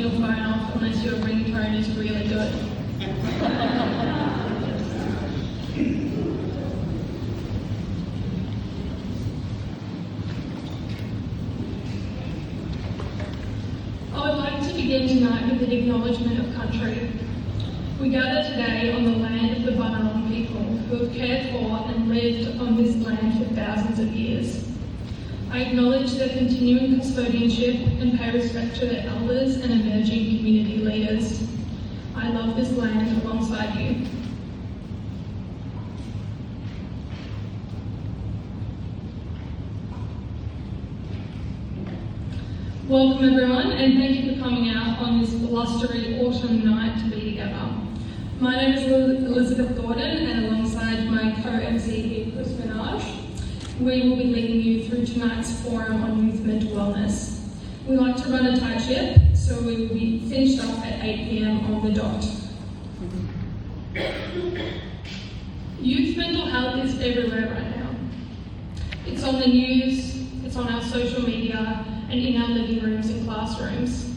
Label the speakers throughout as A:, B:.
A: your phone off unless your ringtone is really good. I would like to begin tonight with an acknowledgement of country. We gather today on the land of the Bunurong people who have cared for and lived on this land for thousands of years. I acknowledge their continuing custodianship and pay respect to their elders and emerging community leaders. I love this land alongside you. Welcome everyone, and thank you for coming out on this blustery autumn night to be together. My name is Elizabeth Gordon, and alongside my co-MC here, Chris Minaj, we will be leading you through tonight's forum on youth mental wellness. We like to run a tight ship, so we will be finished up at 8 p.m. on the dot. Youth mental health is everywhere right now. It's on the news, it's on our social media, and in our living rooms and classrooms.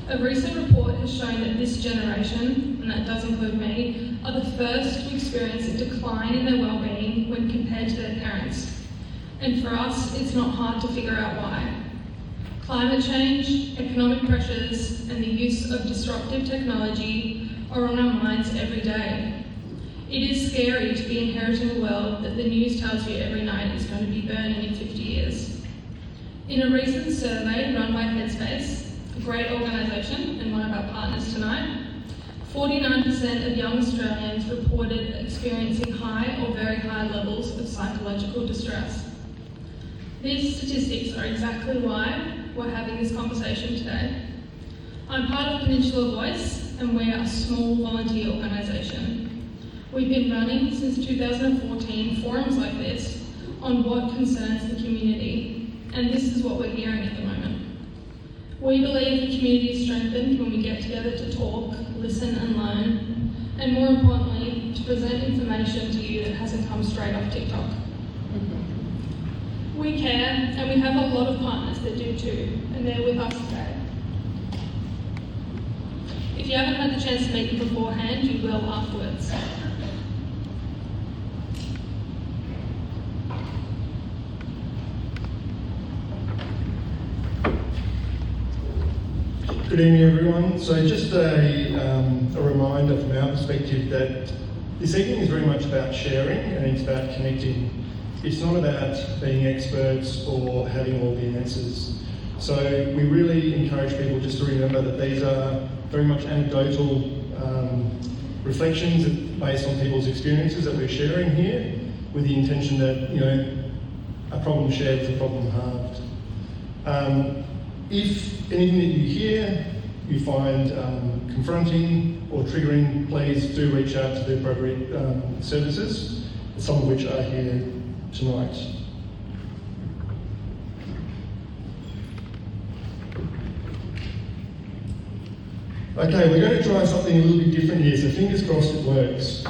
A: A recent report has shown that this generation, and that does include me, are the first to experience a decline in their well-being when compared to their parents. And for us, it's not hard to figure out why. Climate change, economic pressures, and the use of disruptive technology are on our minds every day. It is scary to be inheriting a world that the news tells you every night is going to be burning in 50 years. In a recent survey run by Headspace, a great organisation and one of our partners tonight, 49% of young Australians reported experiencing high or very high levels of psychological distress. These statistics are exactly why we're having this conversation today. I'm part of Peninsula Voice, and we're a small volunteer organisation. We've been running since 2014 forums like this on what concerns the community, and this is what we're hearing at the moment. We believe the community is strengthened when we get together to talk, listen and learn, and more importantly, to present information to you that hasn't come straight off TikTok. We care, and we have a lot of partners that do too, and they're with us today. If you haven't had the chance to meet them beforehand, you will afterwards.
B: Good evening everyone. So just a reminder from our perspective that this evening is very much about sharing and it's about connecting. It's not about being experts or having all the answers. So we really encourage people just to remember that these are very much anecdotal reflections based on people's experiences that we're sharing here, with the intention that, you know, a problem shared is a problem halved. If anything that you hear you find confronting or triggering, please do reach out to the appropriate services, some of which are here tonight. Okay, we're going to try something a little bit different here, so fingers crossed it works.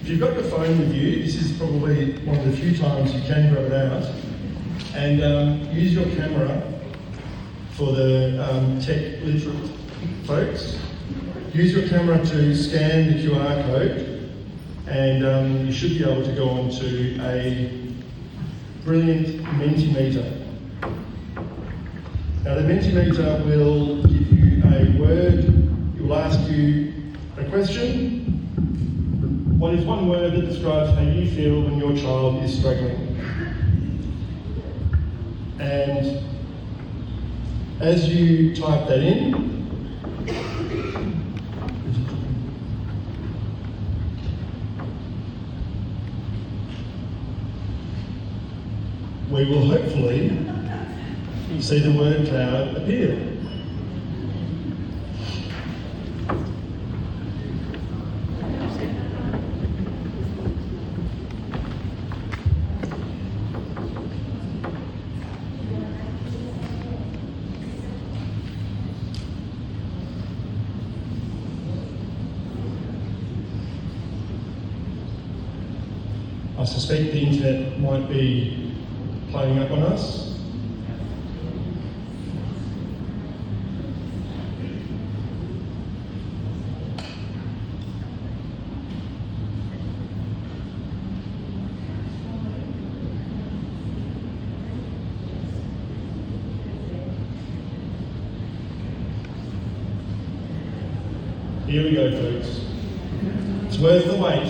B: If you've got your phone with you, this is probably one of the few times you can grab it out, and use your camera for the tech literate folks. Use your camera to scan the QR code, and you should be able to go on to a brilliant Mentimeter. Now the Mentimeter will give you a word. It will ask you a question. What is one word that describes how you feel when your child is struggling? And as you type that in, we will hopefully see the word cloud appear. I suspect the internet might be playing up on us. Here we go, folks. It's worth the wait.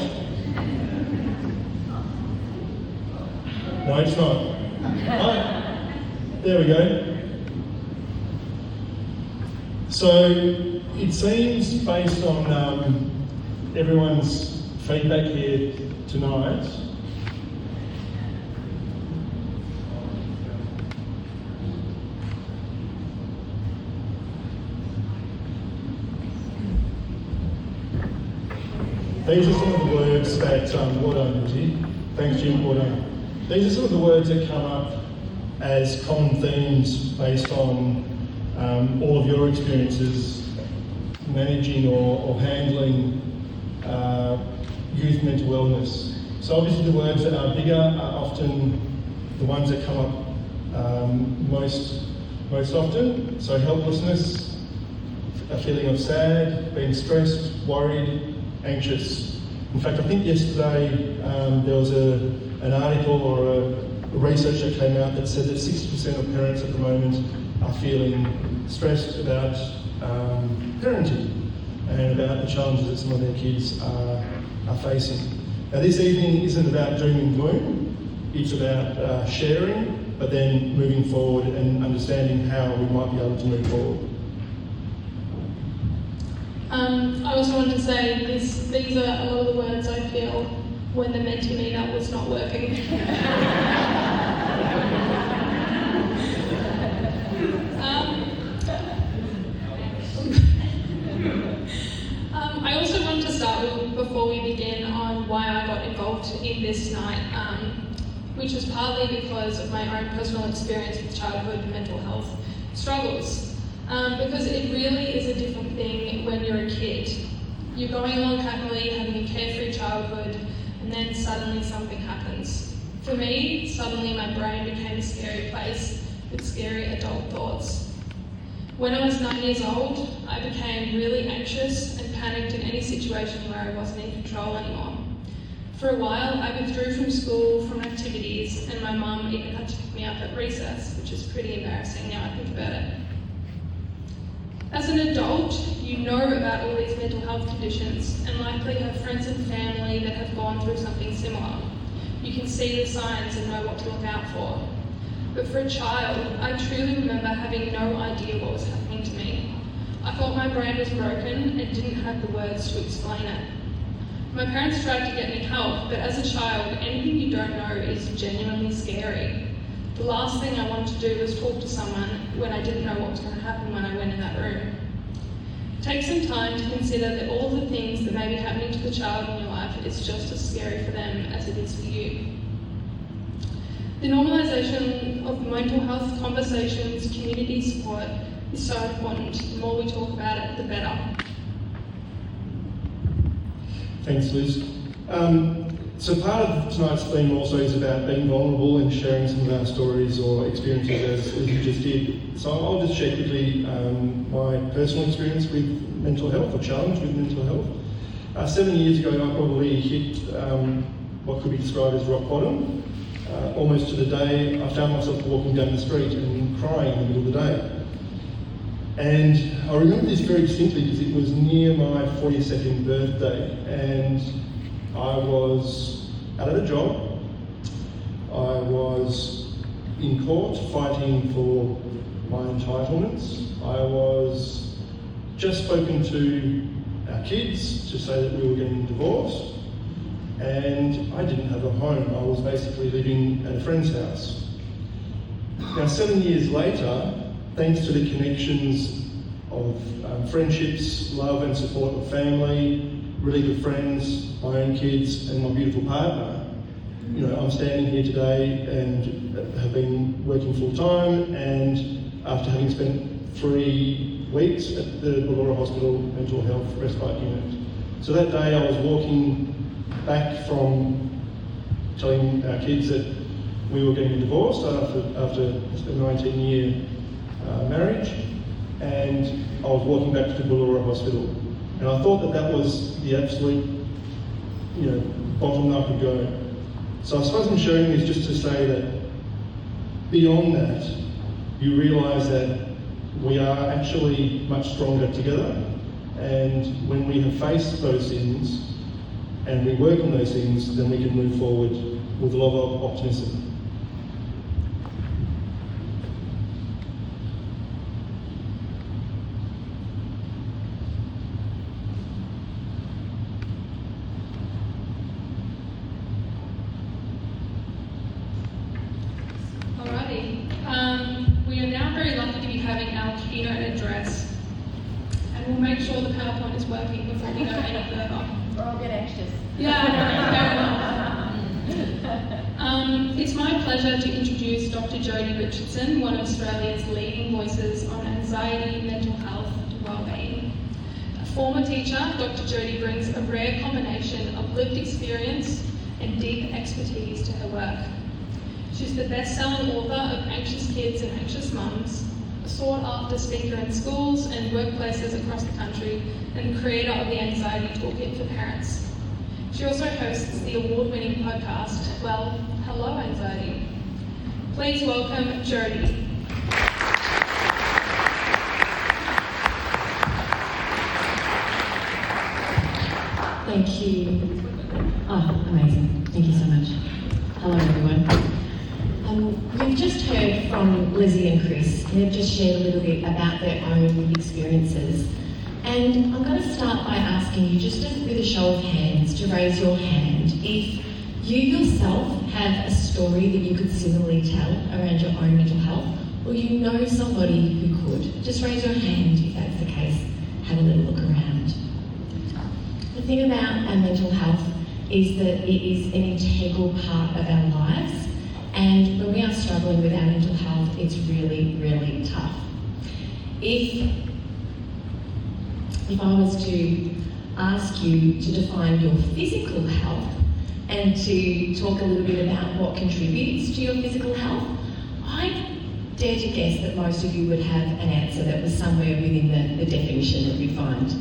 B: No, it's not. Oh, there we go. So it seems, based on everyone's feedback here tonight, these are some of the words that, well done, Lucy. Thanks, Jim, well done. These are some of the words that come up as common themes based on all of your experiences managing or handling youth mental wellness. So obviously the words that are bigger are often the ones that come up most often. So helplessness, a feeling of sad, being stressed, worried, anxious. In fact, I think yesterday there was an article or a research that came out that said that 60% of parents at the moment are feeling stressed about parenting and about the challenges that some of their kids are facing. Now, this evening isn't about doom and gloom, it's about sharing, but then moving forward and understanding how we might be able to move forward.
A: I also want to say these are a lot of the words I feel when the Mentimeter was not working. I also want to start with, before we begin, on why I got involved in this night, which is partly because of my own personal experience with childhood mental health struggles. Because it really is a different thing when you're a kid. You're going along happily, having a carefree childhood, and then suddenly something happens. For me, suddenly my brain became a scary place with scary adult thoughts. When I was 9 years old, I became really anxious and panicked in any situation where I wasn't in control anymore. For a while, I withdrew from school, from activities, and my mum even had to pick me up at recess, which is pretty embarrassing now I think about it. As an adult, you know about all these mental health conditions and likely have friends and family that have gone through something similar. You can see the signs and know what to look out for. But for a child, I truly remember having no idea what was happening to me. I thought my brain was broken and didn't have the words to explain it. My parents tried to get me help, but as a child, anything you don't know is genuinely scary. The last thing I wanted to do was talk to someone when I didn't know what was going to happen when I went in that room. Take some time to consider that all of the things that may be happening to the child in your life is just as scary for them as it is for you. The normalisation of mental health conversations, community support is so important. The more we talk about it, the better.
B: Thanks, Liz. So part of tonight's theme also is about being vulnerable and sharing some of our stories or experiences as you just did. So I'll just share quickly my personal experience with mental health or challenge with mental health. 7 years ago, I probably hit what could be described as rock bottom. Almost to the day, I found myself walking down the street and crying in the middle of the day. And I remember this very distinctly because it was near my 42nd birthday and I was out of a job. I was in court fighting for my entitlements. I was just spoken to our kids to say that we were getting divorced. And I didn't have a home. I was basically living at a friend's house. Now, 7 years later, thanks to the connections of friendships, love and support of family, really good friends, my own kids and my beautiful partner, I'm standing here today and have been working full time, and after having spent 3 weeks at the Ballora Hospital Mental Health Respite Unit. So that day I was walking back from telling our kids that we were getting divorced after a 19-year marriage, and I was walking back to the Ballora Hospital. And I thought that that was the absolute, bottom I could go. So I suppose I'm sharing this just to say that beyond that, you realise that we are actually much stronger together, And when we have faced those things and we work on those things, then we can move forward with a lot of optimism.
A: We are now very lucky to be having our keynote address, and we'll make sure the PowerPoint is working before we go any further.
C: We're all a bit anxious.
A: Yeah, very well. It's my pleasure to introduce Dr. Jodie Richardson, one of Australia's leading voices on anxiety, mental health and wellbeing. A former teacher, Dr. Jodie brings a rare combination of lived experience and deep expertise to her work. She's the best-selling author of Anxious Kids and Anxious Mums, a sought-after speaker in schools and workplaces across the country, and the creator of the Anxiety Toolkit for Parents. She also hosts the award-winning podcast, Well, Hello Anxiety. Please welcome Jodie.
D: Thank you. Oh, amazing. Thank you so much. Hello, everyone. We've just heard from Lizzie and Chris, and they've just shared a little bit about their own experiences. And I'm going to start by asking you, just with a show of hands, to raise your hand if you yourself have a story that you could similarly tell around your own mental health, or you know somebody who could. Just raise your hand if that's the case. Have a little look around. The thing about our mental health is that it is an integral part of our lives. And when we are struggling with our mental health, it's really, really tough. If I was to ask you to define your physical health and to talk a little bit about what contributes to your physical health, I dare to guess that most of you would have an answer that was somewhere within the definition that you'd find,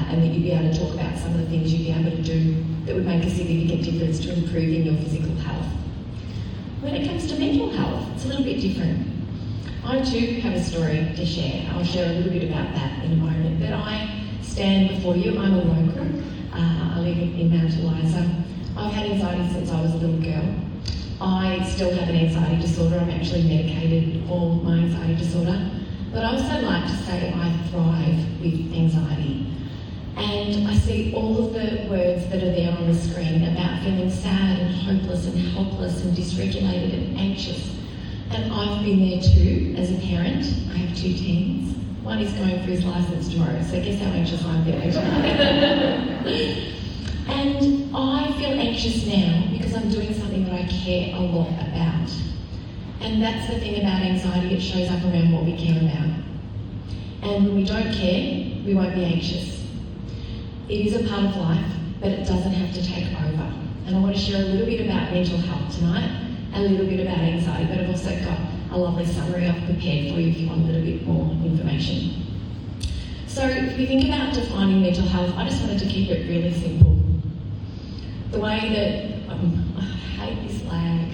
D: and that you'd be able to talk about some of the things you'd be able to do that would make a significant difference to improving your physical health. When it comes to mental health, it's a little bit different. I too have a story to share. I'll share a little bit about that in a moment. But I stand before you. I'm a local. I live in Mount Eliza. I've had anxiety since I was a little girl. I still have an anxiety disorder. I'm actually medicated for my anxiety disorder. But I also like to say I thrive with anxiety. And I see all of the words that are there on the screen about feeling sad and hopeless and helpless and dysregulated and anxious. And I've been there too as a parent. I have 2 teens. One is going for his licence tomorrow, so guess how anxious I'm feeling. And I feel anxious now because I'm doing something that I care a lot about. And that's the thing about anxiety, it shows up around what we care about. And when we don't care, we won't be anxious. It is a part of life, but it doesn't have to take over. And I want to share a little bit about mental health tonight, a little bit about anxiety, but I've also got a lovely summary I've prepared for you if you want a little bit more information. So if we think about defining mental health, I just wanted to keep it really simple. The way that, I hate this lag.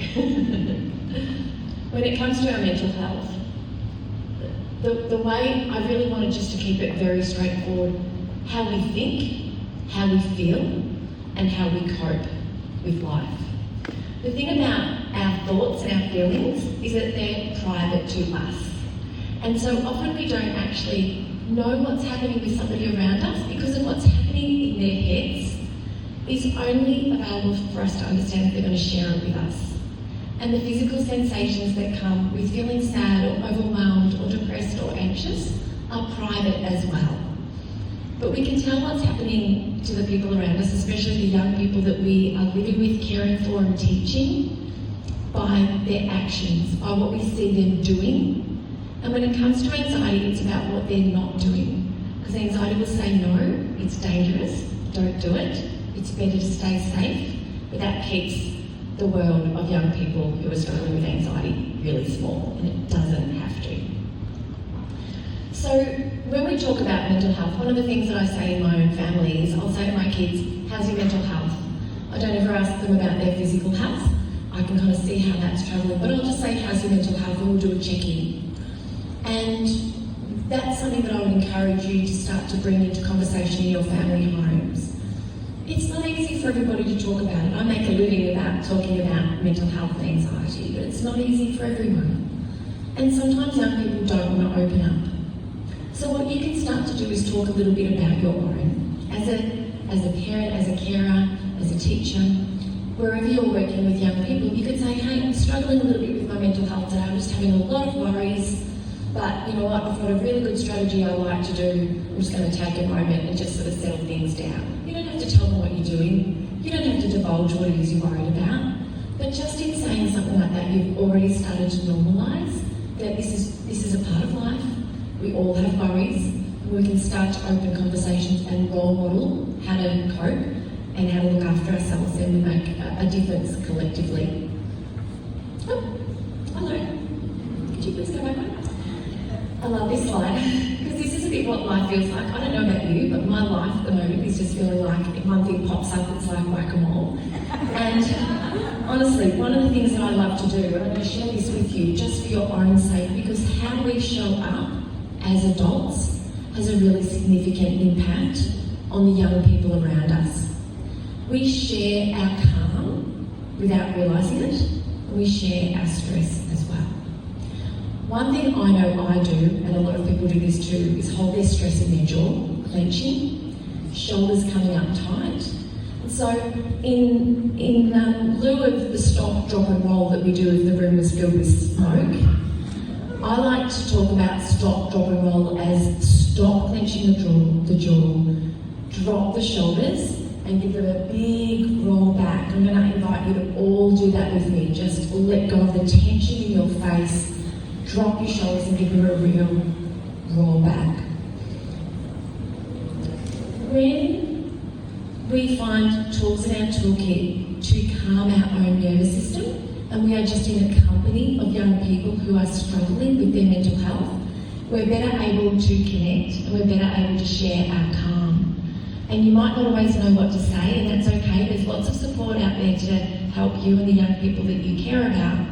D: When it comes to our mental health, the way I really wanted just to keep it very straightforward, how we think, how we feel, and how we cope with life. The thing about our thoughts and our feelings is that they're private to us. And so often we don't actually know what's happening with somebody around us because of what's happening in their heads is only available for us to understand if they're going to share it with us. And the physical sensations that come with feeling sad or overwhelmed or depressed or anxious are private as well. But we can tell what's happening to the people around us, especially the young people that we are living with, caring for and teaching, by their actions, by what we see them doing. And when it comes to anxiety, it's about what they're not doing. Because anxiety will say, no, it's dangerous, don't do it, it's better to stay safe. But that keeps the world of young people who are struggling with anxiety really small, and it doesn't have to. So when we talk about mental health, one of the things that I say in my own family is I'll say to my kids, how's your mental health? I don't ever ask them about their physical health. I can kind of see how that's travelling, but I'll just say, how's your mental health? And we'll do a check-in. And that's something that I would encourage you to start to bring into conversation in your family homes. It's not easy for everybody to talk about it. I make a living about talking about mental health and anxiety, but it's not easy for everyone. And sometimes young people don't want to open up. So what you can start to do is talk a little bit about your own. As a parent, as a carer, as a teacher, wherever you're working with young people, you could say, hey, I'm struggling a little bit with my mental health today. I'm just having a lot of worries. But you know what, I've got a really good strategy I like to do. I'm just going to take a moment and just sort of settle things down. You don't have to tell them what you're doing. You don't have to divulge what it is you're worried about. But just in saying something like that, you've already started to normalise that this is a part of life. We all have worries. We can start to open conversations and role model how to cope and how to look after ourselves, and we make a difference collectively. Oh, hello. Could you please go back one? I love this slide, because this is a bit what life feels like. I don't know about you, but my life at the moment is just feeling like if one thing pops up, it's like whack-a-mole. And honestly, one of the things that I love to do, and I'm going to share this with you just for your own sake, because how we show up as adults has a really significant impact on the young people around us. We share our calm without realising it, and we share our stress as well. One thing I know I do, and a lot of people do this too, is hold their stress in their jaw, clenching, shoulders coming up tight. And so in lieu of the stop, drop and roll that we do if the room is filled with smoke, I like to talk about stop, drop and roll as stop clenching the jaw, drop the shoulders, and give them a big roll back. I'm going to invite you to all do that with me. Just let go of the tension in your face. Drop your shoulders and give them a real roll back. When we find tools in our toolkit to calm our own nervous system, and we are just in a company of young people who are struggling with their mental health, we're better able to connect and we're better able to share our calm. And you might not always know what to say, and that's okay. There's lots of support out there to help you and the young people that you care about.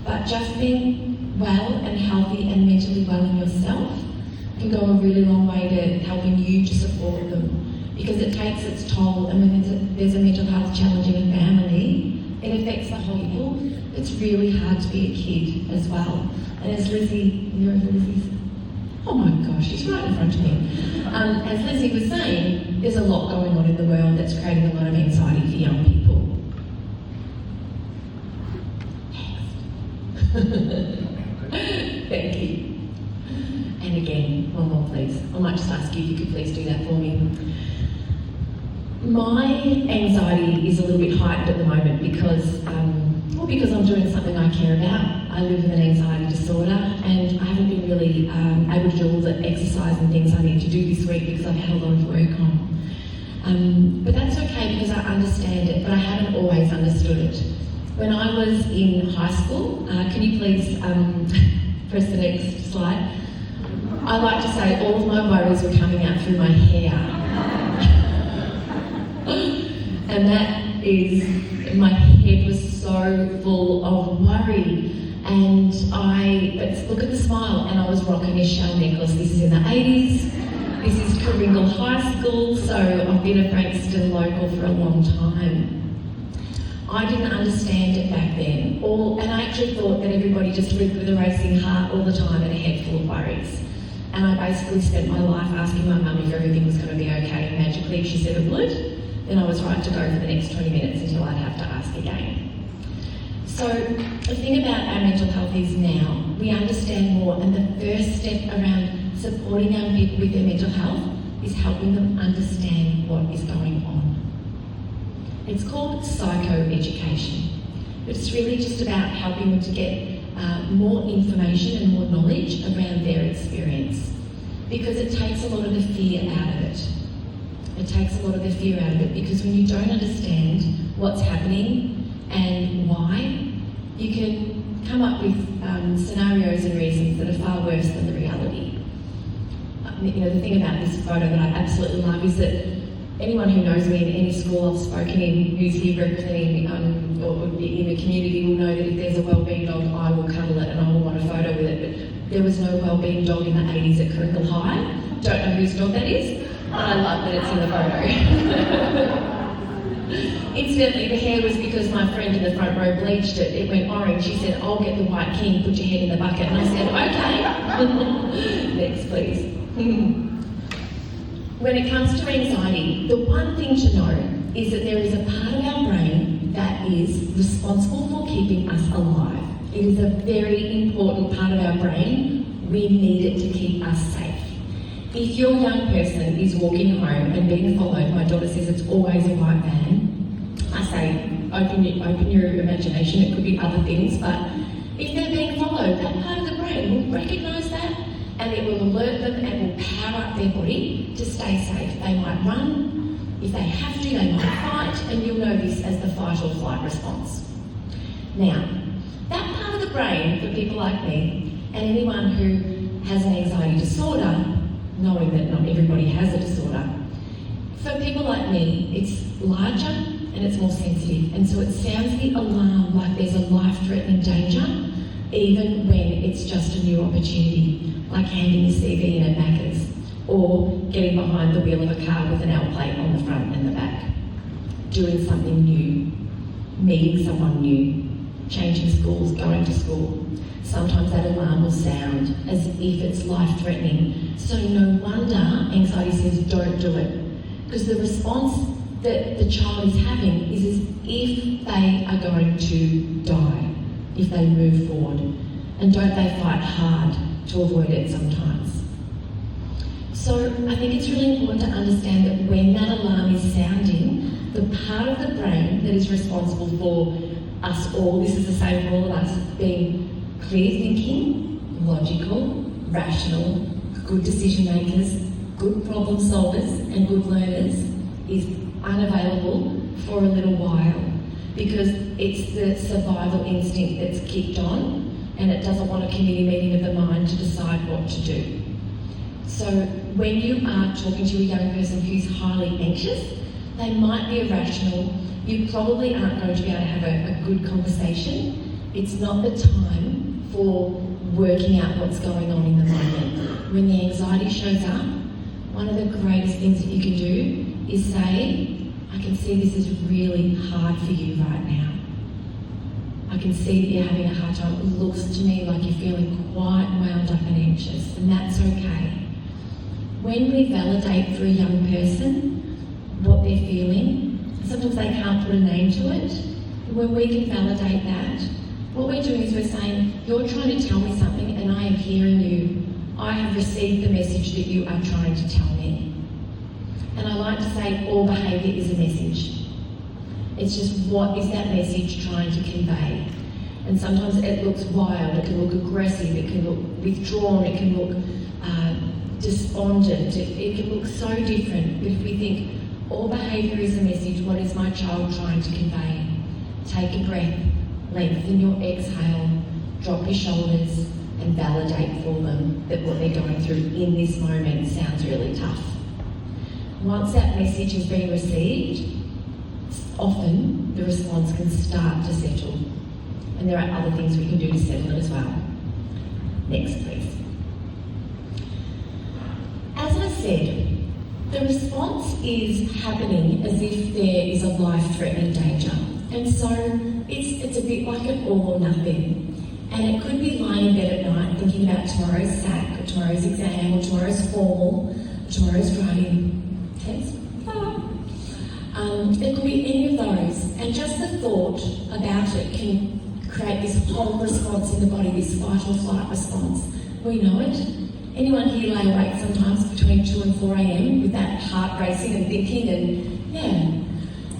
D: But just being well and healthy and mentally well in yourself can go a really long way to helping you to support them, because it takes its toll. And when there's a mental health challenge in a family, it affects the whole people. It's really hard to be a kid as well. And as Lizzie, oh my gosh, she's right in front of me. As Lizzie was saying, there's a lot going on in the world that's creating a lot of anxiety for young people. Thank you. And again, one more please. I might just ask you if you could please do that for me. My anxiety is a little bit heightened at the moment because I'm doing something I care about. I live with an anxiety disorder, and I haven't been really able to do all the exercise and things I need to do this week because I've had a lot of work on. But that's okay because I understand it, but I haven't always understood it. When I was in high school, can you please press the next slide? I like to say all of my worries were coming out through my hair. And that is, my head was so full of worry. And but look at the smile, and I was rocking a shell necklace. This is in the 80s. This is Coringal High School, so I've been a Frankston local for a long time. I didn't understand it back then, and I actually thought that everybody just lived with a racing heart all the time and a head full of worries. And I basically spent my life asking my mum if everything was going to be okay, and magically if she said it would, then I was right to go for the next 20 minutes until I'd have to ask again. So the thing about our mental health is now we understand more, and the first step around supporting young people with their mental health is helping them understand what is going on. It's called psychoeducation. It's really just about helping them to get more information and more knowledge around their experience, because it takes a lot of the fear out of it. It takes a lot of the fear out of it, because when you don't understand what's happening and why, you can come up with scenarios and reasons that are far worse than the reality. The thing about this photo that I absolutely love is that anyone who knows me in any school I've spoken in, who's here representing or in the community, will know that if there's a wellbeing dog, I will cuddle it and I will want a photo with it. But There was no wellbeing dog in the 80s at Kringle High. Don't know whose dog that is, but I love that it's in the photo. Incidentally, the hair was because my friend in the front row bleached it. It went orange. She said, "I'll get the white king, put your head in the bucket." And I said, "Okay." Next, please. When it comes to anxiety, the one thing to know is that there is a part of our brain that is responsible for keeping us alive. It is a very important part of our brain. We need it to keep us safe. If your young person is walking home and being followed, my daughter says it's always a white van, I say, open your imagination, it could be other things, but if they're being followed, that part of the brain will recognise that and it will alert them and will power up their body to stay safe. They might run, if they have to, they might fight, and you'll know this as the fight or flight response. Now, that part of the brain for people like me and anyone who has an anxiety disorder, knowing that not everybody has a disorder, for people like me, it's larger and it's more sensitive, and so it sounds the alarm like there's a life-threatening danger, even when it's just a new opportunity, like handing your CV in at Macca's, or getting behind the wheel of a car with an L plate on the front and the back. Doing something new, meeting someone new, changing schools, going to school. Sometimes that alarm will sound as if it's life-threatening. So no wonder anxiety says don't do it, because the response that the child is having is as if they are going to die if they move forward. And don't they fight hard to avoid it sometimes? So I think it's really important to understand that when that alarm is sounding, the part of the brain that is responsible for us all, this is the same for all of us, being clear thinking, logical, rational, good decision makers, good problem solvers and good learners, is unavailable for a little while because it's the survival instinct that's kicked on and it doesn't want a committee meeting of the mind to decide what to do. So when you are talking to a young person who's highly anxious, they might be irrational, you probably aren't going to be able to have a good conversation. It's not the time for working out what's going on in the moment. When the anxiety shows up, one of the greatest things that you can do is say, I can see this is really hard for you right now. I can see that you're having a hard time. It looks to me like you're feeling quite wound up and anxious, and that's okay. When we validate for a young person what they're feeling, sometimes they can't put a name to it. When we can validate that, what we're doing is we're saying, you're trying to tell me something and I am hearing you. I have received the message that you are trying to tell me. And I like to say all behaviour is a message. It's just what is that message trying to convey? And sometimes it looks wild, it can look aggressive, it can look withdrawn, it can look despondent, it can look so different. But if we think all behaviour is a message, what is my child trying to convey? Take a breath, lengthen your exhale, drop your shoulders and validate for them that what they're going through in this moment sounds really tough. Once that message has been received, often the response can start to settle. And there are other things we can do to settle it as well. Next, please. As I said, the response is happening as if there is a life-threatening danger. And so it's a bit like an all or nothing. And it could be lying in bed at night thinking about tomorrow's SAC, or tomorrow's exam, or tomorrow's formal, or tomorrow's writing test. It could be any of those. And just the thought about it can create this whole response in the body, this fight or flight response. We know it. Anyone here lay awake sometimes between 2 and 4 a.m. with that heart racing and thinking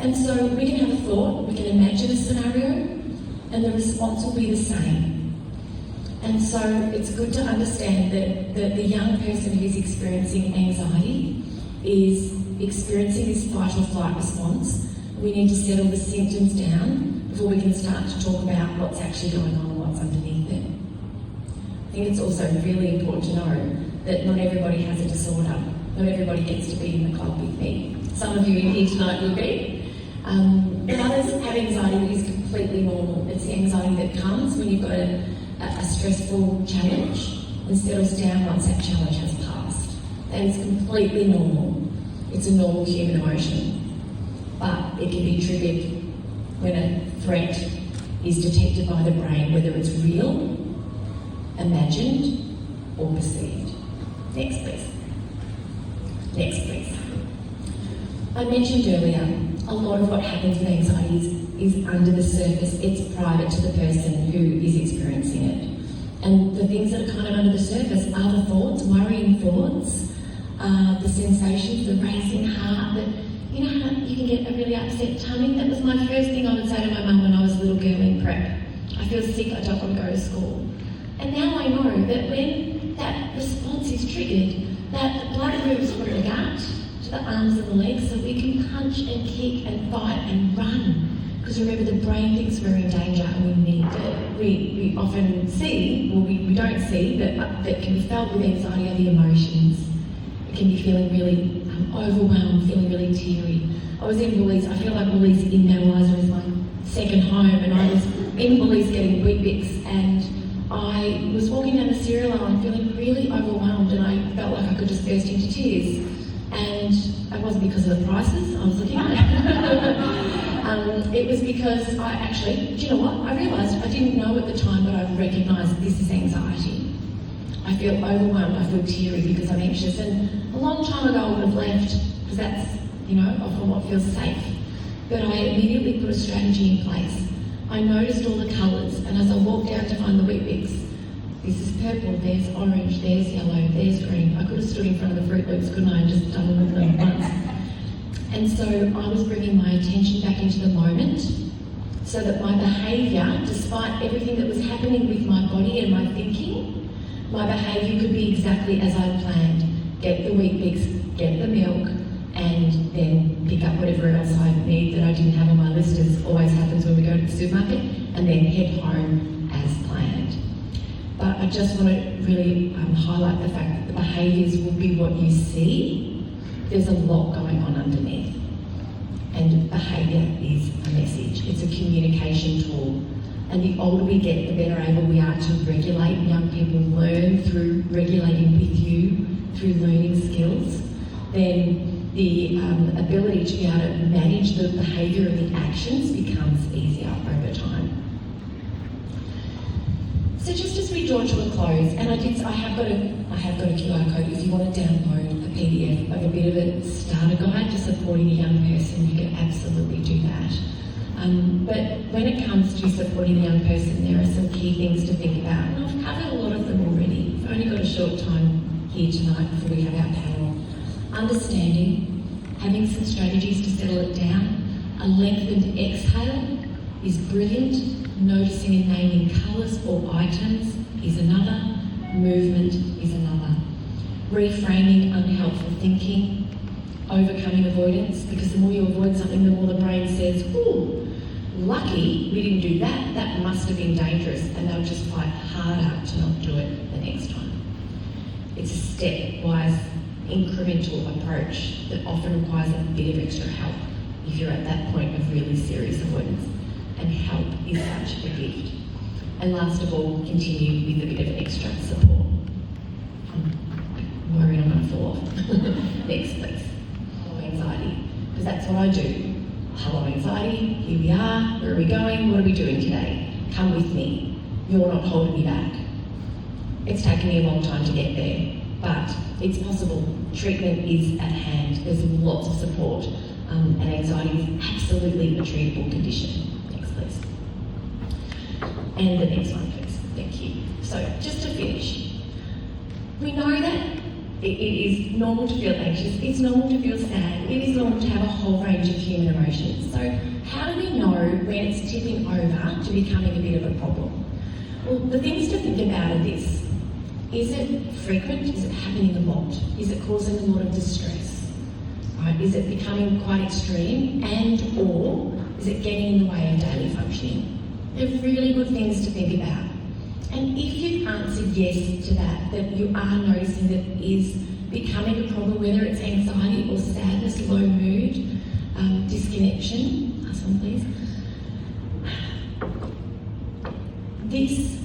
D: and so we can have a thought, we can imagine a scenario, and the response will be the same. And so it's good to understand that the young person who's experiencing anxiety is experiencing this fight or flight response. We need to settle the symptoms down before we can start to talk about what's actually going on and what's underneath it. I think it's also really important to know that not everybody has a disorder. Not everybody gets to be in the club with me. Some of you in here tonight will be. But others have anxiety that is completely normal. It's the anxiety that comes when you've got a stressful challenge. and settles down once that challenge has passed. That is completely normal. It's a normal human emotion, but it can be triggered when a threat is detected by the brain, whether it's real, imagined, or perceived. Next, please. Next, please. I mentioned earlier, a lot of what happens with anxiety is under the surface. It's private to the person who is experiencing it. And the things that are kind of under the surface are the thoughts, worrying thoughts, the sensations, the racing heart, you know how you can get a really upset tummy? That was my first thing I would say to my mum when I was a little girl in prep. I feel sick, I don't want to go to school. And now I know that when that response is triggered, that the blood moves from the gut to the arms and the legs, so we can punch and kick and fight and run. Because remember, the brain thinks we're in danger and we need it. We often see, well, we don't see, that can be felt with anxiety are the emotions. It can be feeling really overwhelmed, feeling really teary. I was in Woolies, I feel like Woolies in Mount Eliza is my second home, and I was in Woolies getting Weet-Bix, and I was walking down the cereal aisle feeling really overwhelmed, and I felt like I could just burst into tears. And it wasn't because of the prices I was looking at. It was because I actually, do you know what? I realised I didn't know at the time, but I've recognised this is anxiety. I feel overwhelmed, I feel teary because I'm anxious, and a long time ago I would have left, because that's, you know, often what feels safe. But I immediately put a strategy in place. I noticed all the colours, and as I walked down to find the Weet-Bix, this is purple, there's orange, there's yellow, there's green. I could have stood in front of the Fruit Loops, couldn't I, and just done them with them once. And so I was bringing my attention back into the moment, so that my behaviour, despite everything that was happening with my body and my thinking, my behaviour could be exactly as I'd planned. Get the Weet-Bix, get the milk, and then pick up whatever else I need that I didn't have on my list, as always happens when we go to the supermarket, and then head home as planned. But I just want to really highlight the fact that the behaviours will be what you see. There's a lot going on underneath. And behaviour is a message. It's a communication tool. And the older we get, the better able we are to regulate. Young people learn through regulating with you, through learning skills. Then the ability to be able to manage the behaviour and the actions becomes easier over time. So just as we draw to a close, and I have got a QR code. If you want to download a PDF of a bit of a starter guide to supporting a young person, you can absolutely do that. But when it comes to supporting a young person, there are some key things to think about, and I've covered a lot of them already. We've only got a short time here tonight before we have our panel. Understanding, having some strategies to settle it down. A lengthened exhale is brilliant. Noticing and naming colours or items is another. Movement is another. Reframing unhelpful thinking. Overcoming avoidance, because the more you avoid something, the more the brain says, ooh, lucky we didn't do that, that must have been dangerous, and they'll just fight harder to not do it the next time. It's a stepwise, incremental approach that often requires a bit of extra help if you're at that point of really serious avoidance. And help is such a gift. And last of all, continue with a bit of extra support. I'm worried I'm going to fall off. Next, please. Hello, anxiety. Because that's what I do. Hello, anxiety. Here we are. Where are we going? What are we doing today? Come with me. You're not holding me back. It's taken me a long time to get there, but it's possible. Treatment is at hand. There's lots of support. And anxiety is absolutely a treatable condition. And the next one, please. Thank you. So, just to finish, we know that it is normal to feel anxious, it's normal to feel sad, it is normal to have a whole range of human emotions. So, how do we know when it's tipping over to becoming a bit of a problem? Well, the things to think about are this. Is it frequent? Is it happening a lot? Is it causing a lot of distress? Right? Is it becoming quite extreme? And or is it getting in the way of daily functioning? They're really good things to think about. And if you've answered yes to that you are noticing that it is becoming a problem, whether it's anxiety or sadness, low mood, disconnection, last one please.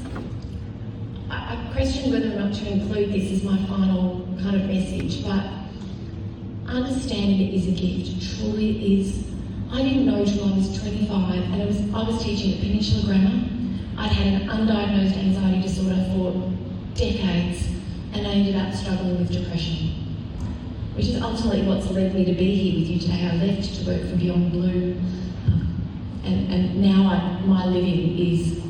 D: I question whether or not to conclude this as my final kind of message, but understanding it is a gift, truly is. I didn't know till I was 25, and I was teaching at Peninsula Grammar. I'd had an undiagnosed anxiety disorder for decades, and I ended up struggling with depression, which is ultimately what's led me to be here with you today. I left to work for Beyond Blue, and now my living is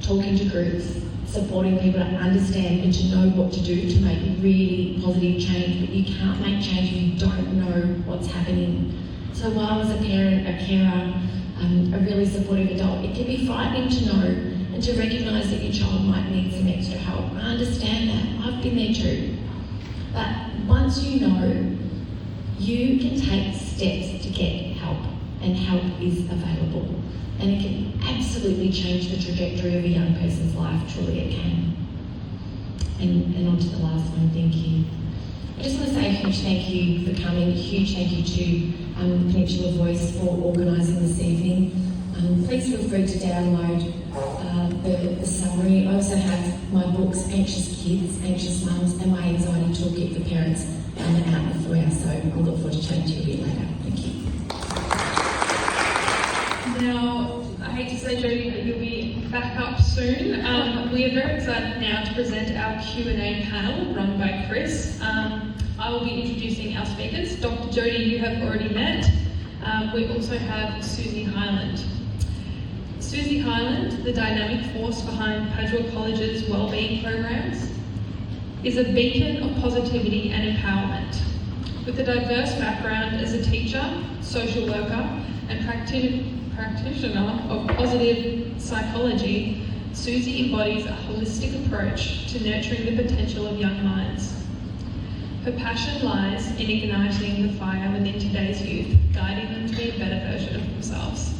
D: talking to groups, supporting people to understand and to know what to do to make really positive change, but you can't make change if you don't know what's happening. So while as a parent, a carer, a really supportive adult, it can be frightening to know and to recognise that your child might need some extra help. I understand that, I've been there too. But once you know, you can take steps to get help, and help is available. And it can absolutely change the trajectory of a young person's life, truly it can. And on to the last one, thank you. I just want to say a huge thank you for coming, a huge thank you to Peninsula Voice for organising this evening. Please feel free to download the summary. I also have my books, Anxious Kids, Anxious Mums, and my anxiety toolkit for parents out in the foyer, so I'll look forward to chatting to you a bit later. Thank you.
A: Now, I hate to say, Jodie, that you'll be back up soon. We are very excited now to present our Q&A panel run by Chris. I will be introducing our speakers. Dr. Jodie, you have already met. We also have Susie Hyland. Susie Hyland, the dynamic force behind Padua College's wellbeing programs, is a beacon of positivity and empowerment. With a diverse background as a teacher, social worker, and practitioner of positive psychology, Susie embodies a holistic approach to nurturing the potential of young minds. Her passion lies in igniting the fire within today's youth, guiding them to be a better version of themselves.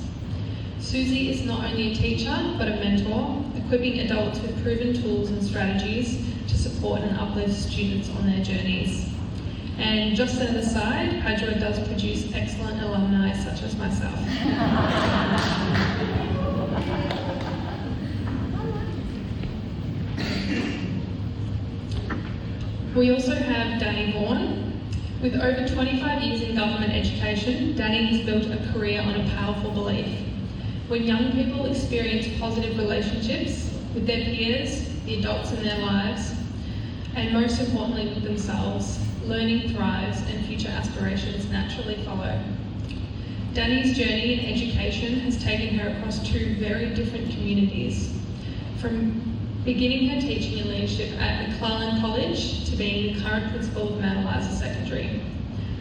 A: Susie is not only a teacher, but a mentor, equipping adults with proven tools and strategies to support and uplift students on their journeys. And just an aside, Padua does produce excellent alumni such as myself. We also have Danny Vaughan. With over 25 years in government education, Danny has built a career on a powerful belief. When young people experience positive relationships with their peers, the adults in their lives, and most importantly with themselves, learning thrives and future aspirations naturally follow. Danny's journey in education has taken her across two very different communities, from beginning her teaching and leadership at McClellan College to being the current principal of Mount Eliza Secondary.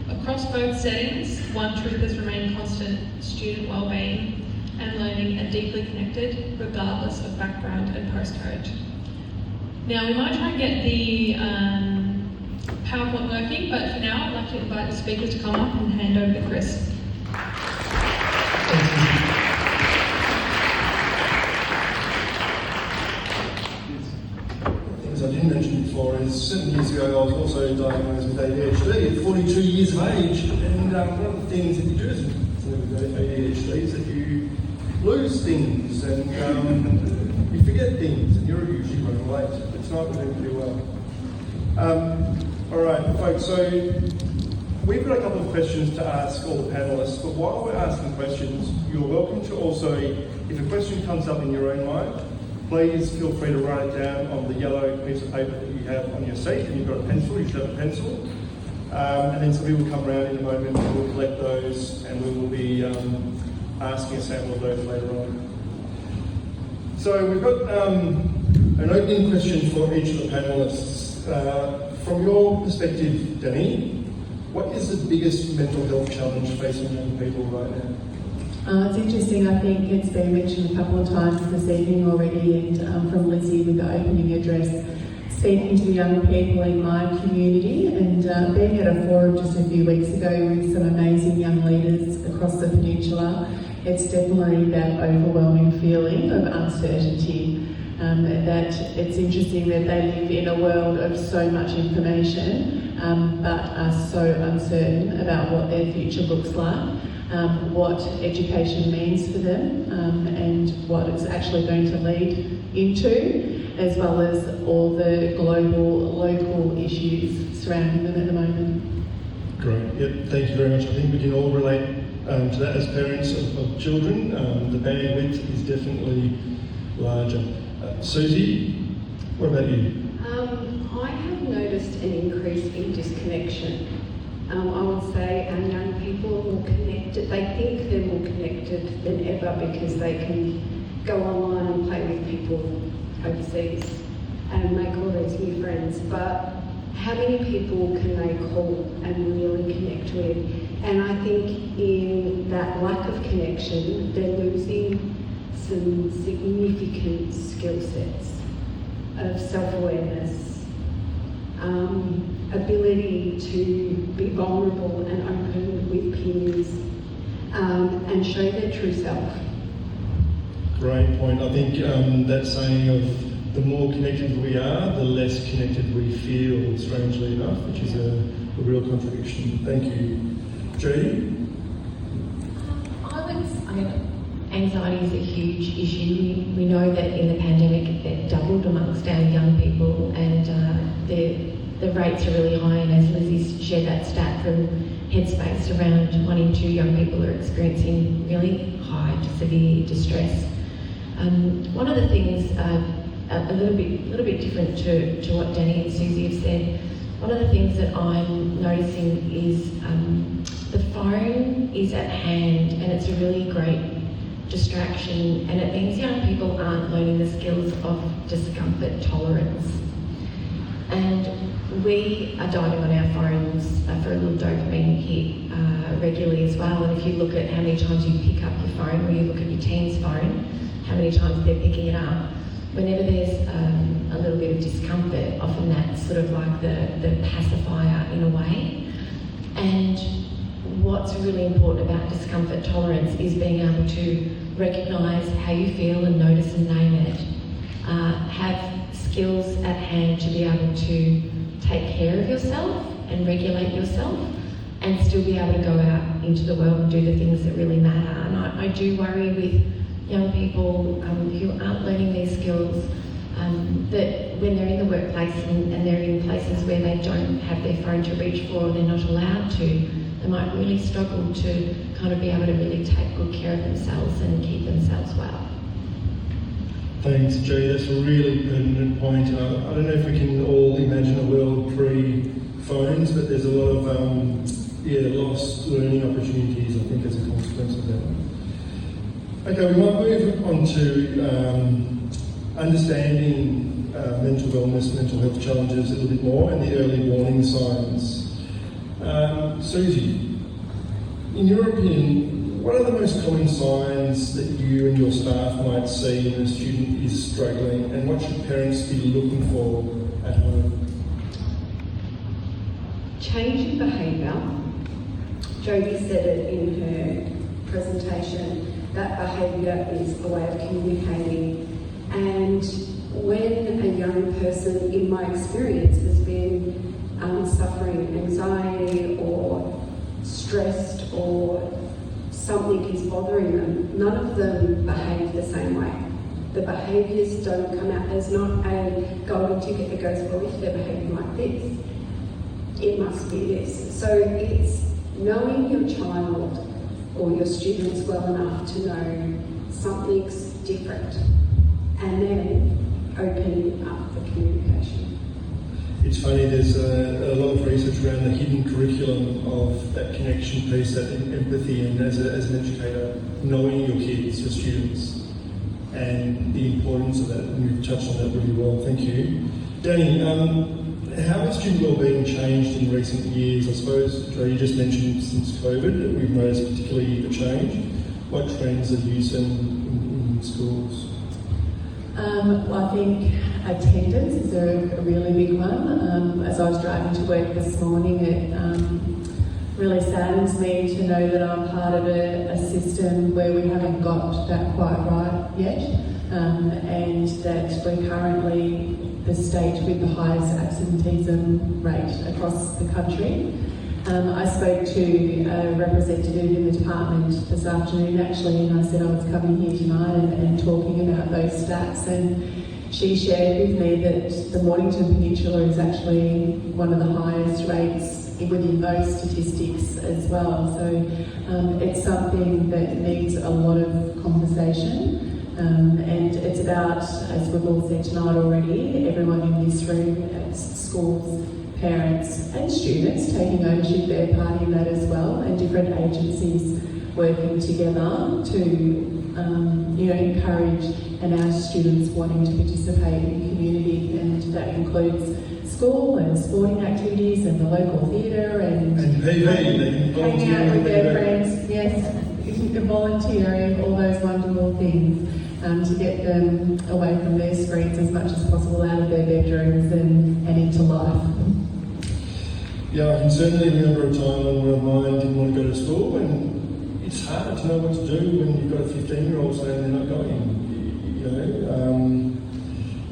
A: Across both settings, one truth has remained constant: student wellbeing and learning are deeply connected regardless of background and postcode. Now, we might try and get the PowerPoint working, but for now I'd like to invite the speakers to come up and hand over to Chris.
B: Things I didn't mention before is 7 years ago I was also diagnosed with ADHD at 42 years of age, and one of the things that you do as with ADHD is that you lose things and you forget things, and you're usually running late. It's not going to do well. All right, folks, so we've got a couple of questions to ask all the panellists, but while we're asking questions, you're welcome to also, if a question comes up in your own mind, please feel free to write it down on the yellow piece of paper that you have on your seat, and you've got a pencil, you should have a pencil. And then somebody will come around in a moment and we'll collect those, and we will be asking a sample of those later on. So we've got an opening question for each of the panellists. From your perspective, Danny, what is the biggest mental health challenge facing young people right now?
C: It's interesting. I think it's been mentioned a couple of times this evening already, and from Lizzie with the opening address, speaking to the young people in my community, and being at a forum just a few weeks ago with some amazing young leaders across the peninsula. It's definitely that overwhelming feeling of uncertainty. That it's interesting that they live in a world of so much information, but are so uncertain about what their future looks like, what education means for them, and what it's actually going to lead into. as well as all the global, local issues surrounding them at the moment.
B: Great. Yep. Thank you very much. I think we can all relate to that as parents of children. The bandwidth is definitely larger. Susie, what about you?
E: I have noticed an increase in disconnection. I would say our young people are more connected. They think they're more connected than ever because they can go online and play with people overseas and make all these new friends. But how many people can they call and really connect with? And I think in that lack of connection, they're losing some significant skill sets of self-awareness, ability to be vulnerable and open with peers, and show their true self.
B: Great point. I think that saying of the more connected we are, the less connected we feel, strangely enough, which is a real contradiction. Thank you. Jodie?
D: Anxiety is a huge issue. We know that in the pandemic it doubled amongst our young people, and the rates are really high. And as Lizzie shared that stat from Headspace, around 1 in 2 young people are experiencing really high to severe distress. One of the things, a little bit different to what Danny and Susie have said, one of the things that I'm noticing is the phone is at hand, and it's a really great distraction, and it means young people aren't learning the skills of discomfort tolerance. And we are diving on our phones for a little dopamine hit regularly as well. And if you look at how many times you pick up your phone, or you look at your teen's phone, how many times they're picking it up, whenever there's a little bit of discomfort, often that's sort of like the pacifier in a way. And what's really important about discomfort tolerance is being able to recognise how you feel and notice and name it. Have skills at hand to be able to take care of yourself and regulate yourself, and still be able to go out into the world and do the things that really matter. And I do worry with young people who aren't learning these skills, that when they're in the workplace and they're in places where they don't have their phone to reach for, or they're not allowed to, they might really struggle to kind of be able to really take good care of themselves and keep themselves well.
B: Thanks, Jay. That's a really pertinent point. I don't know if we can all imagine a world pre-phones, but there's a lot of lost learning opportunities, I think, as a consequence of that. Okay, we might move on to understanding mental wellness, mental health challenges a little bit more, and the early warning signs. Susie, in your opinion, what are the most common signs that you and your staff might see when a student is struggling, and what should parents be looking for at home?
E: Change in behaviour. Jodie said it in her presentation, that behaviour is a way of communicating. And when a young person, in my experience, has been suffering anxiety or stressed or something is bothering them, none of them behave the same way. The behaviours don't come out. There's not a golden ticket that goes, well, if they're behaving like this, it must be this. So it's knowing your child or your students well enough to know something's different, and then opening up the communication.
B: It's funny, there's a lot of research around the hidden curriculum of that connection piece, that empathy, and as an educator, knowing your kids, your students, and the importance of that. And you've touched on that really well, thank you. Danny, how has student wellbeing changed in recent years? I suppose, Joe, you just mentioned since COVID that we've noticed particularly a change. What trends have you seen in schools?
C: Well, I think attendance is a really big one. As I was driving to work this morning, it really saddens me to know that I'm part of a system where we haven't got that quite right yet, and that we're currently the state with the highest absenteeism rate across the country. I spoke to a representative in the department this afternoon actually, and I said I was coming here tonight and talking about those stats, and she she shared with me that the Mornington Peninsula is actually one of the highest rates within those statistics as well. So it's something that needs a lot of conversation. And it's about, as we've all said tonight already, everyone in this room, it's schools, parents and students taking ownership, their part in that as well, and different agencies working together to encourage and our students wanting to participate in community, and that includes school and sporting activities and the local theatre and
B: PV, they can
C: hanging out with their
B: volunteer.
C: friends, yes, volunteering, all those wonderful things, to get them away from their screens as much as possible, out of their bedrooms and into life.
B: Yeah, I can certainly remember a time when mine didn't want to go to school, and it's hard to know what to do when you've got a 15-year-old saying they're not going.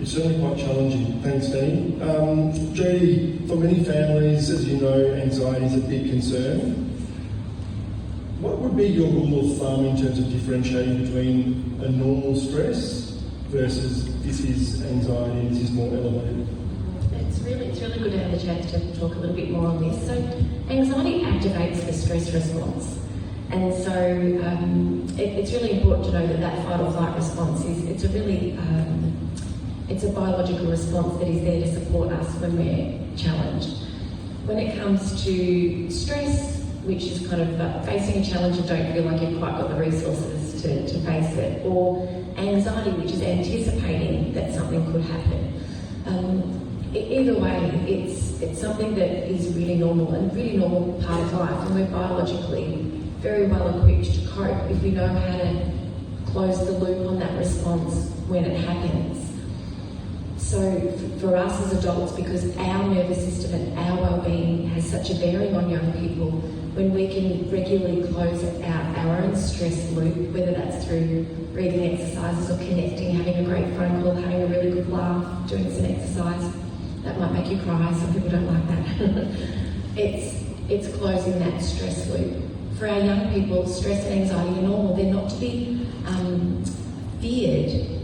B: It's certainly quite challenging. Thanks, Danny. Jodie, for many families, as you know, anxiety is a big concern. What would be your rule of thumb in terms of differentiating between a normal stress versus this is anxiety, this is more elevated?
D: It's really good to have the chance to talk a little bit more on this. So anxiety activates the stress response. And so it's really important to know that fight or flight response it's a biological response that is there to support us when we're challenged. When it comes to stress, which is kind of facing a challenge and don't feel like you've quite got the resources to face it, or anxiety, which is anticipating that something could happen. Either way, it's something that is really normal and really normal part of life, and we're biologically very well equipped to cope if we know how to close the loop on that response when it happens. So for us as adults, because our nervous system and our well-being has such a bearing on young people, when we can regularly close out our own stress loop, whether that's through breathing exercises or connecting, having a great phone call, having a really good laugh, doing some exercise, that might make you cry, some people don't like that. It's closing that stress loop. For our young people, stress and anxiety are normal. They're not to be feared.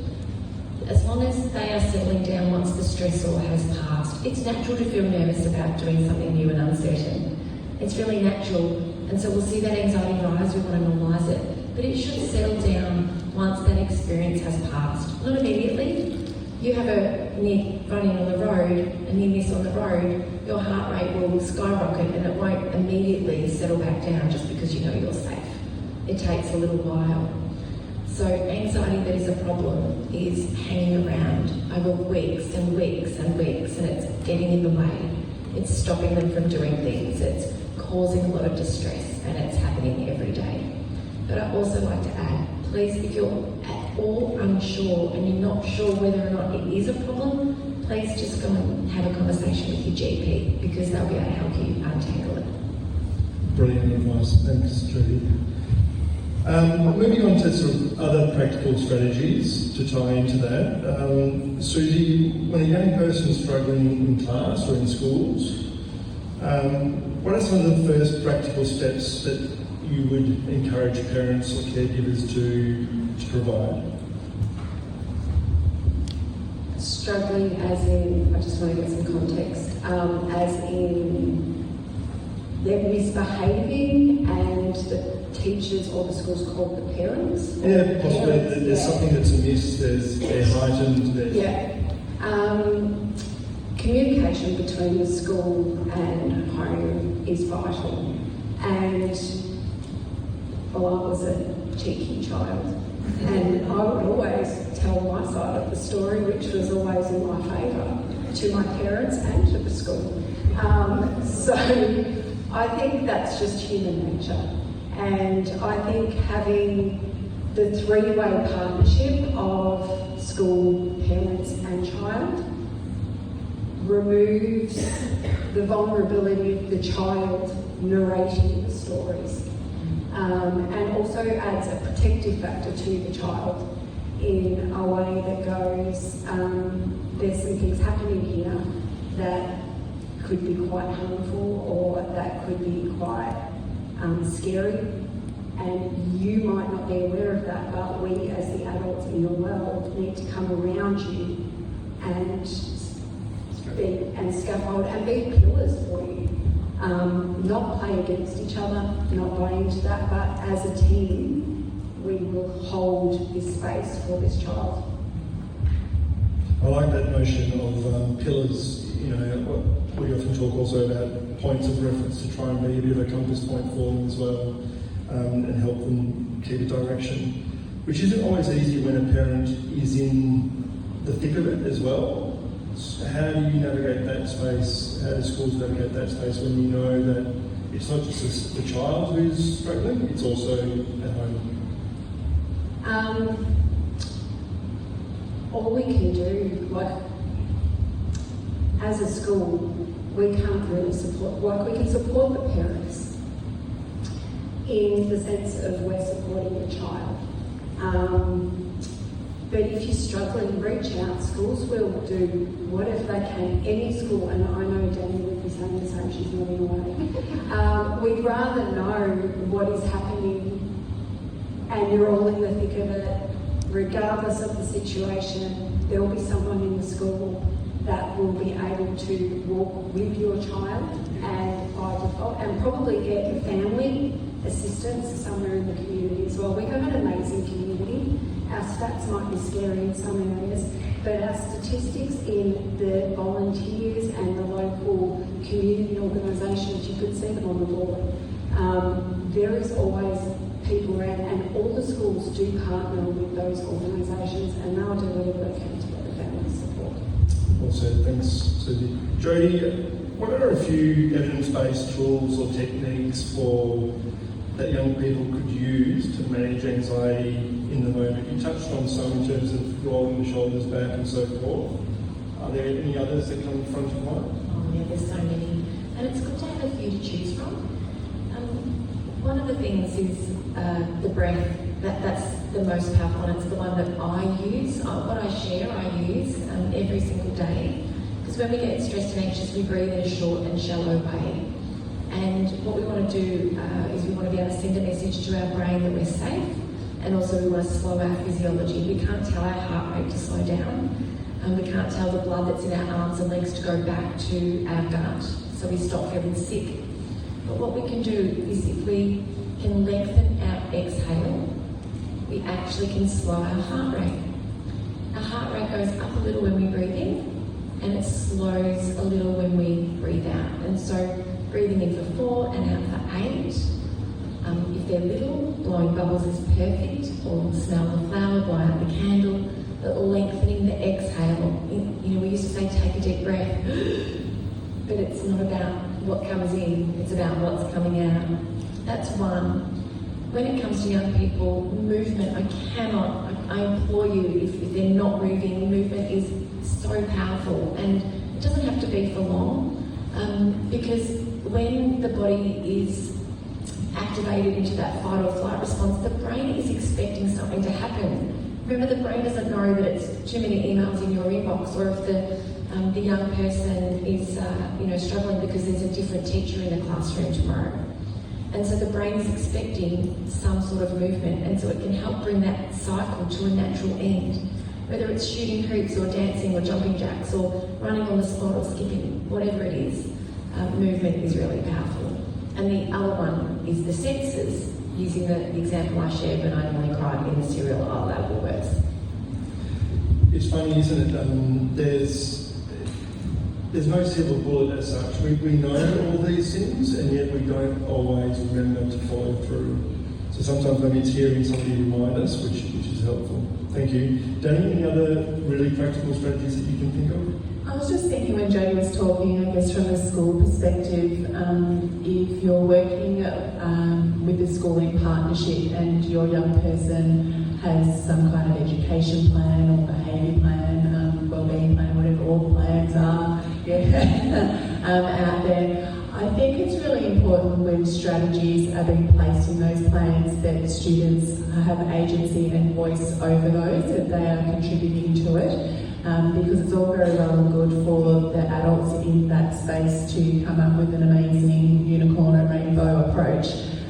D: As long as they are settling down once the stressor has passed. It's natural to feel nervous about doing something new and uncertain. It's really natural, and so we'll see that anxiety rise, we want to normalise it, but it should settle down once that experience has passed. Not immediately. You have a near running on the road, a near miss on the road, your heart rate will skyrocket and it won't immediately settle back down just because you know you're safe. It takes a little while. So anxiety that is a problem is hanging around over weeks and weeks and weeks, and it's getting in the way. It's stopping them from doing things. It's causing a lot of distress, and it's happening every day. But I'd also like to add, please, if you're at all unsure and you're not sure whether or not it is a problem, please just go and have a conversation with your GP, because they'll be able to help you untangle it.
B: Brilliant advice. Thanks, Judy. Moving on to sort of other practical strategies to tie into that. Susie, when a young person is struggling in class or in schools, what are some of the first practical steps that you would encourage parents or caregivers to provide?
E: Struggling as in, I just want to get some context, as in they're misbehaving and the teachers or the schools call the parents?
B: Yeah, possibly. There's something that's amiss, they're heightened.
E: Yeah. Communication between the school and home is vital. And, well, I was a cheeky child, and I would always tell my side of the story, which was always in my favour, to my parents and to the school. So I think that's just human nature. And I think having the three-way partnership of school, parents and child removes the vulnerability of the child narrating the stories, and also adds a protective factor to the child in a way that goes, there's some things happening here that could be quite harmful or that could be quite scary, and you might not be aware of that, but we as the adults in your world need to come around you and scaffold and be pillars for you. Not play against each other, not buy into that, but as a team, we will hold this space for this child.
B: I like that notion of pillars. You know, we often talk also about points of reference to try and be a bit of a compass point for them as well, and help them keep a direction, which isn't always easy when a parent is in the thick of it as well. How do you navigate that space? How do schools navigate that space when you know that it's not just the child who's struggling, it's also at home?
E: All we can do, like, as a school, we can't really support, like, we can support the parents in the sense of we're supporting the child. But if you're struggling, reach out. Schools will do whatever they can. Any school, and I know Danny would be saying the same, she's moving away. We'd rather know what is happening and you're all in the thick of it. Regardless of the situation, there will be someone in the school that will be able to walk with your child and by default, and probably get family assistance somewhere in the community as well. We have an amazing community. Our stats might be scary in some areas, but our statistics in the volunteers and the local community organisations, you could see them on the board. There is always people around, and all the schools do partner with those organisations, and they'll do whatever they can to get the family support.
B: Well said, thanks, Susie. Jodie, what are a few evidence-based tools or techniques that young people could use to manage anxiety in the moment? You touched on some in terms of rolling the shoulders back and so forth. Are there any others that come front of mind?
D: Oh yeah, there's so many. And it's good to have a few to choose from. One of the things is the breath. That's the most powerful, and it's the one that I use. What I share, I use every single day. Because when we get stressed and anxious, we breathe in a short and shallow way. And what we want to do is we want to be able to send a message to our brain that we're safe, and also we want to slow our physiology. We can't tell our heart rate to slow down, and we can't tell the blood that's in our arms and legs to go back to our gut, so we stop feeling sick. But what we can do is, if we can lengthen our exhale, we actually can slow our heart rate. Our heart rate goes up a little when we breathe in, and it slows a little when we breathe out. And so breathing in for 4 and out for 8. If they're little, blowing bubbles is perfect, or smell the flower, blow out the candle. But lengthening the exhale, you know, we used to say take a deep breath, but it's not about what comes in, it's about what's coming out. That's one. When it comes to young people, movement, I implore you, if they're not moving, movement is so powerful, and it doesn't have to be for long, because when the body is activated into that fight or flight response, the brain is expecting something to happen. Remember, the brain doesn't know that it's too many emails in your inbox, or if the young person is struggling because there's a different teacher in the classroom tomorrow. And so the brain is expecting some sort of movement, and so it can help bring that cycle to a natural end. Whether it's shooting hoops or dancing or jumping jacks or running on the spot or skipping, whatever it is, movement is really powerful. And the other one is the senses, using the example I shared when I nearly cried in the cereal aisle at Woolworths.
B: It's funny, isn't it? There's no silver bullet as such. We know all these things, and yet we don't always remember to follow through. So sometimes maybe it's hearing somebody remind us, which is helpful. Thank you. Danny, any other really practical strategies that you can think of?
C: I was just thinking when Jodie was talking, I guess from a school perspective, if you're working with the school in partnership and your young person has some kind of education plan or behaviour plan, wellbeing plan, whatever all the plans are out there, I think it's really important when strategies are being placed in those plans that students have agency and voice over those, that they are contributing to it. Because it's all very well and good for the adults in that space to come up with an amazing unicorn and rainbow approach.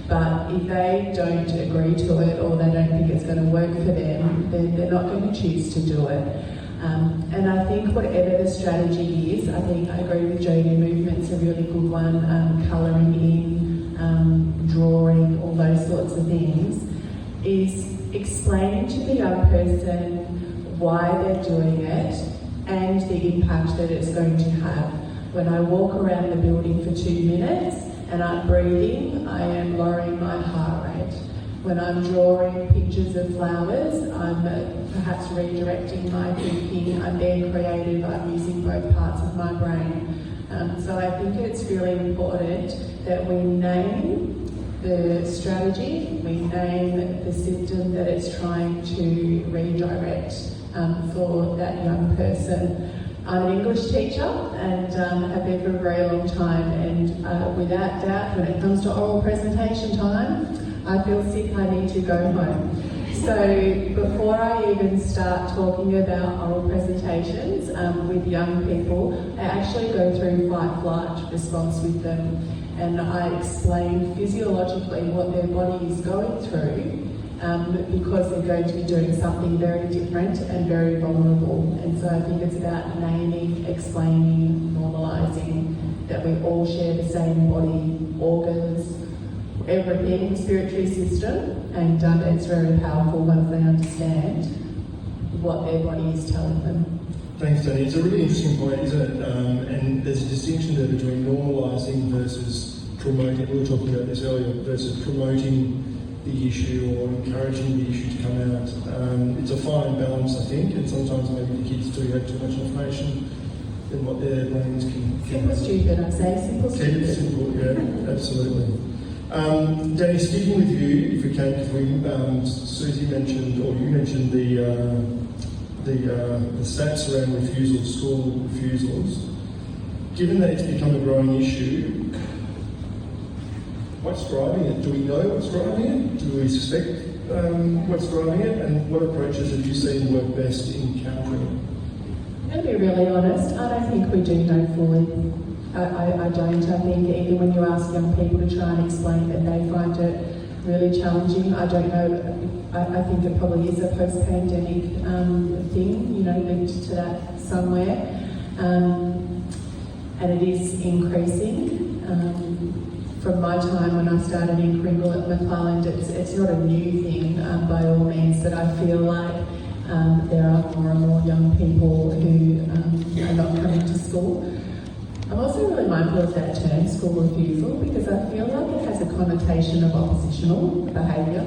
C: But if they don't agree to it, or they don't think it's going to work for them, then they're not going to choose to do it. And I think whatever the strategy is, I think I agree with Jodie, movement's a really good one, colouring in, drawing, all those sorts of things, is explaining to the young person why they're doing it and the impact that it's going to have. When I walk around the building for 2 minutes and I'm breathing, I am lowering my heart rate. When I'm drawing pictures of flowers, I'm perhaps redirecting my thinking, I'm being creative, I'm using both parts of my brain. So I think it's really important that we name the strategy, we name the symptom that it's trying to redirect for that young person. I'm an English teacher and have been for a very long time, and without doubt, when it comes to oral presentation time, I feel sick, I need to go home. So before I even start talking about oral presentations with young people, I actually go through fight-flight response with them, and I explain physiologically what their body is going through because they're going to be doing something very different and very vulnerable. And so I think it's about naming, explaining, normalising that we all share the same body, organs, everything, respiratory system, and it's very powerful once they understand what their body is telling them.
B: Thanks, Danny. It's a really interesting point, isn't it? And there's a distinction there between normalising versus promoting. We were talking about this earlier, versus promoting the issue or encouraging the issue to come out. It's a fine balance, I think, and sometimes maybe the kids do have too much information than what their brains can
C: Simple stupid, I'd say. Simple
B: keep
C: stupid.
B: it simple, yeah, absolutely. Danny, sticking with you, if we can, because Susie mentioned, or you mentioned the stats around refusals, school refusals. Given that it's become a growing issue, what's driving it? Do we know what's driving it? Do we suspect what's driving it? And what approaches have you seen work best in countering it?
C: I'm going to be really honest, I don't think we do know fully. I don't. I think even when you ask young people to try and explain that they find it really challenging, I don't know. I think it probably is a post-pandemic thing, you know, linked to that somewhere. And it is increasing. From my time when I started in Kringle at McClelland, it's not a new thing by all means, but I feel like there are more and more young people who are not coming to school. I'm also really mindful of that term, school refusal, because I feel like it has a connotation of oppositional behaviour.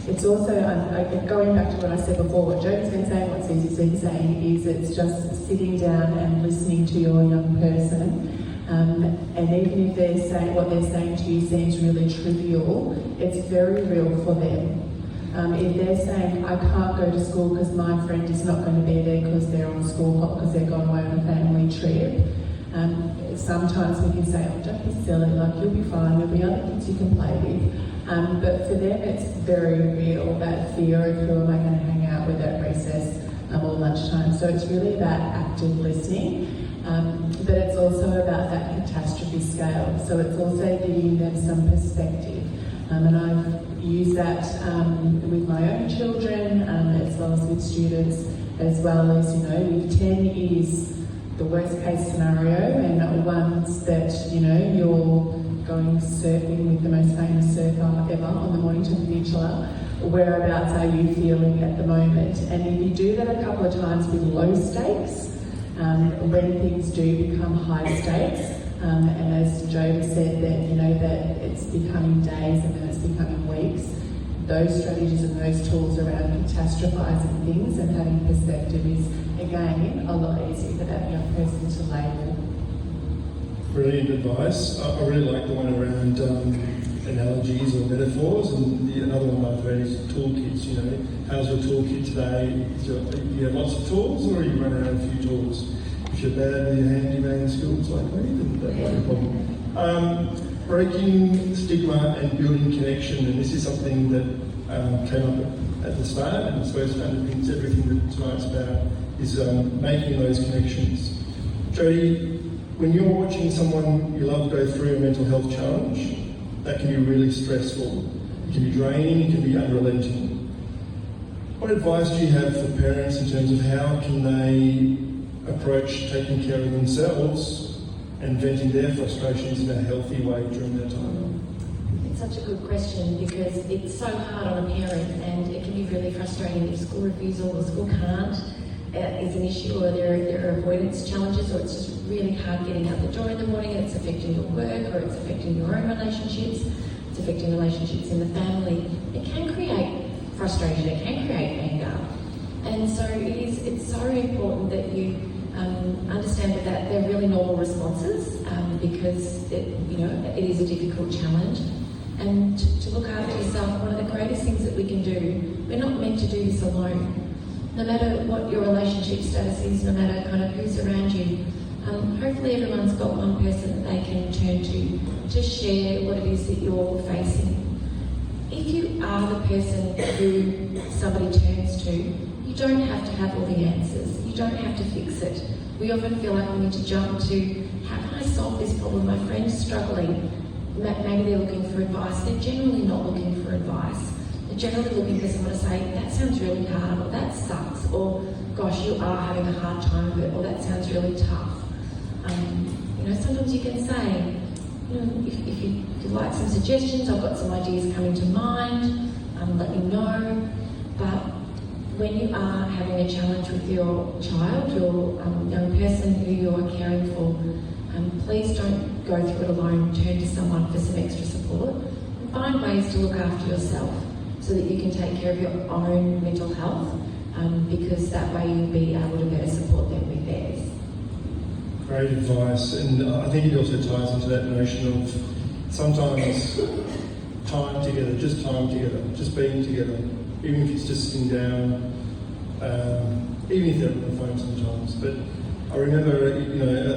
C: It's also, going back to what I said before, what Jodie's been saying, what Susie's been saying, is it's just sitting down and listening to your young person. And even if they're saying what they're saying to you seems really trivial, it's very real for them. If they're saying, I can't go to school because my friend is not going to be there because they're on school hop, because they're gone away on a family trip, sometimes we can say, oh, don't be silly, like, you'll be fine, there'll be other kids you can play with. But for them, it's very real, that fear of who am I going to hang out with at recess or lunchtime. So it's really about active listening, but it's also about that catastrophe scale. So it's also giving them some perspective. And I've used that with my own children, as well as with students, as well as, you know, if 10 is the worst case scenario and ones that, you know, you're going surfing with the most famous surfer ever on the Mornington Peninsula, whereabouts are you feeling at the moment? And if you do that a couple of times with low stakes, when things do become high stakes, and as Jodie said, that, you know, that it's becoming days and then it's becoming weeks, those strategies and those tools around catastrophizing things and having perspective is, again, a lot easier for that young person to label.
B: Brilliant advice. I really like the one around analogies or metaphors, and another one I've heard is toolkits. You know, how's your toolkit today? Do you have lots of tools, or are you running out of a few tools? If you're bad with your handyman skills like me, then that might be a problem. Breaking stigma and building connection, and this is something that came up at the start, and I suppose underpins everything that tonight's about, is making those connections. Jodie, when you're watching someone you love go through a mental health challenge, that can be really stressful. It can be draining, it can be unrelenting. What advice do you have for parents in terms of how can they approach taking care of themselves and venting their frustrations in a healthy way during their time?
D: It's such a good question because it's so hard on a parent and it can be really frustrating if school refusal or school can't is an issue, or there are avoidance challenges, or it's just really hard getting out the door in the morning and it's affecting your work, or it's affecting your own relationships, it's affecting relationships in the family. It can create frustration, it can create anger. And so it's so important that you understand that they're really normal responses because it is a difficult challenge. And to look after yourself, one of the greatest things that we can do, we're not meant to do this alone. No matter what your relationship status is, no matter kind of who's around you, hopefully everyone's got one person that they can turn to share what it is that you're facing. If you are the person who somebody turns to, you don't have to have all the answers. You don't have to fix it. We often feel like we need to jump to, how can I solve this problem? My friend's struggling. Maybe they're looking for advice. They're generally not looking for advice. They're generally looking for someone to say, that sounds really hard, or that sucks, or gosh, you are having a hard time with it, or that sounds really tough. Sometimes you can say, if you'd like some suggestions, I've got some ideas coming to mind, let me know. But when you are having a challenge with your child, your young person who you are caring for, please don't go through it alone. Turn to someone for some extra support and find ways to look after yourself so that you can take care of your own mental health, because that way you'll be able to better support them with theirs.
B: Great advice, and I think it also ties into that notion of sometimes time together, just being together, even if it's just sitting down, even if they're on the phone sometimes. But I remember,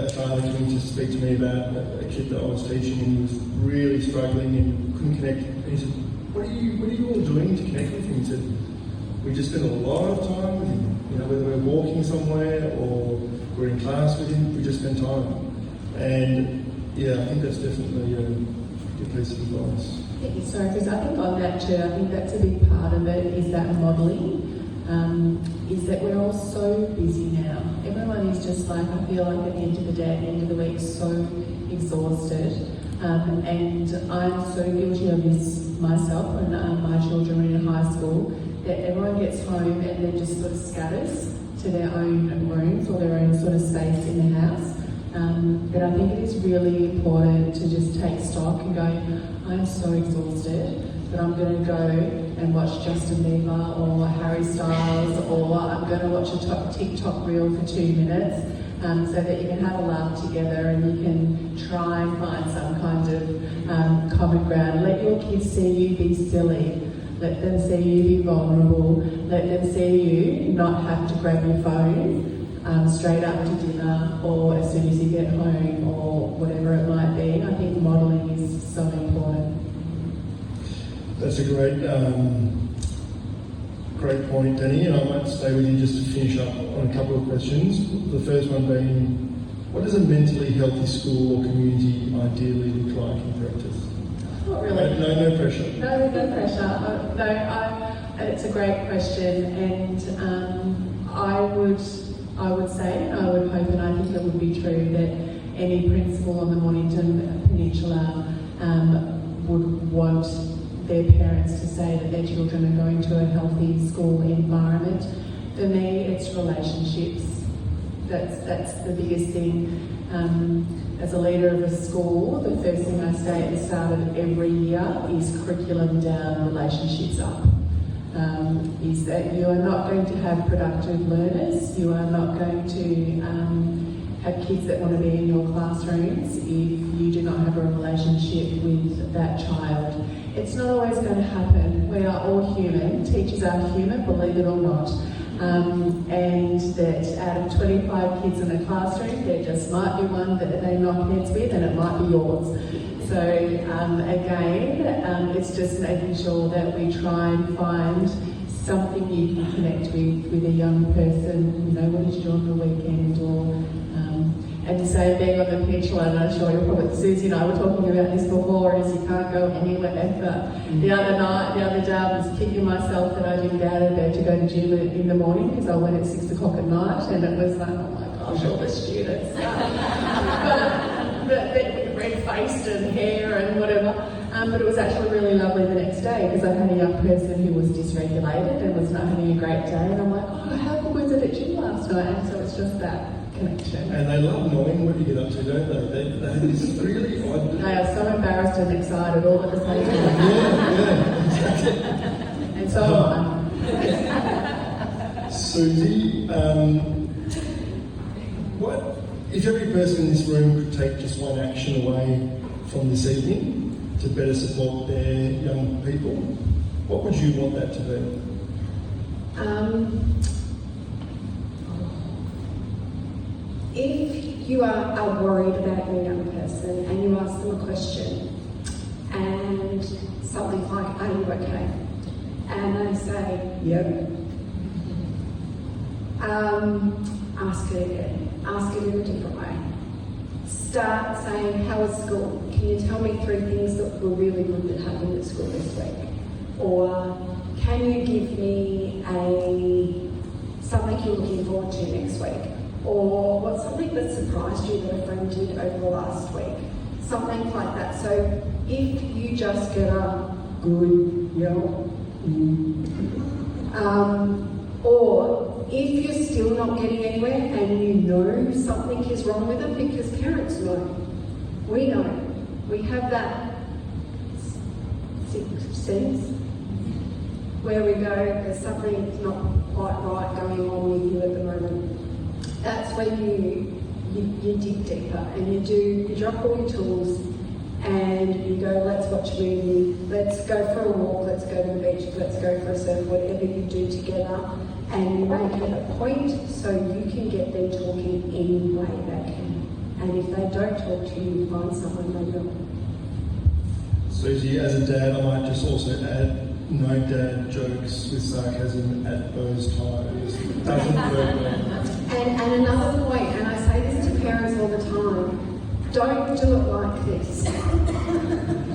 B: a father coming to speak to me about a kid that I was teaching, and he was really struggling and couldn't connect. And he said, what are you all doing to connect with him? He said, we just spend a lot of time with him, whether we're walking somewhere or we're in class with him, we just spend time. And I think that's definitely a good piece of advice.
C: Sorry, because I think on that too, I think that's a big part of it, is that modelling. Is that we're all so busy now. Everyone is just like, I feel like at the end of the day, at the end of the week, so exhausted. And I'm so guilty of this myself when my children are in high school, that everyone gets home and then just sort of scatters to their own rooms or their own sort of space in the house. But I think it is really important to just take stock and go, I'm so exhausted, but I'm going to go and watch Justin Bieber or Harry Styles, or I'm going to watch a TikTok reel for 2 minutes, so that you can have a laugh together and you can try and find some kind of common ground. Let your kids see you be silly. Let them see you be vulnerable. Let them see you not have to grab your phone straight after dinner or as soon as you get home or whatever it might be. I think modelling is so important.
B: That's a great point, Danny, and I might stay with you just to finish up on a couple of questions. The first one being, what does a mentally healthy school or community ideally look like in practice?
C: Not really.
B: No pressure.
C: No pressure. It's a great question, and I would say, and I would hope, and I think it would be true, that any principal on the Mornington Peninsula would want their parents to say that their children are going to a healthy school environment. For me, it's relationships. That's the biggest thing. As a leader of a school, the first thing I say at the start of every year is curriculum down, relationships up. Is that you are not going to have productive learners, you are not going to have kids that want to be in your classrooms if you do not have a relationship with that child. It's not always going to happen. We are all human. Teachers are human, believe it or not. And that out of 25 kids in a classroom, there just might be one that they knock heads with, and it might be yours. So again, it's just making sure that we try and find something you can connect with a young person. What did you do on the weekend? And so being on the Peninsula, and I'm sure you're probably, Susie and I were talking about this before, is you can't go anywhere. But the other day I was kicking myself that I didn't get out of bed to go to gym in the morning because I went at 6 o'clock at night, and it was like, oh my gosh, all the students. but red-faced and hair and whatever. But it was actually really lovely the next day because I had a young person who was dysregulated and was not having a great day, and I'm like, oh, how good was it at gym last night? And so it's just that connection.
B: And they love knowing what you get up to, don't they? They have this really odd...
C: They are so embarrassed and excited all at the same time.
B: Yeah, exactly.
C: And so am I.
B: Susie, what if every person in this room could take just one action away from this evening to better support their young people, what would you want that to be?
E: If you are worried about your young person and you ask them a question and something like, are you okay? And they say, yep. Ask it again. Ask it in a different way. Start saying, how was school? Can you tell me 3 things that were really good that happened at school this week? Or can you give me something you're looking forward to next week? Or what's something that surprised you that a friend did over the last week? Something like that. So if you just get a good, or if you're still not getting anywhere and you know something is wrong with them, because parents know, we know, we have that sixth sense where we go, there's something not quite right going on with you at the moment. That's when you dig deeper and you drop all your tools and you go, let's watch a movie, let's go for a walk, let's go to the beach, let's go for a surf, whatever you do together, and you make it a point so you can get them talking any way they can. And if they don't talk to you, you find someone they will.
B: Susie, as a dad, I might just also add, no dad jokes with sarcasm at those times. It doesn't work well.
E: And another point, and I say this to parents all the time, don't do it like this.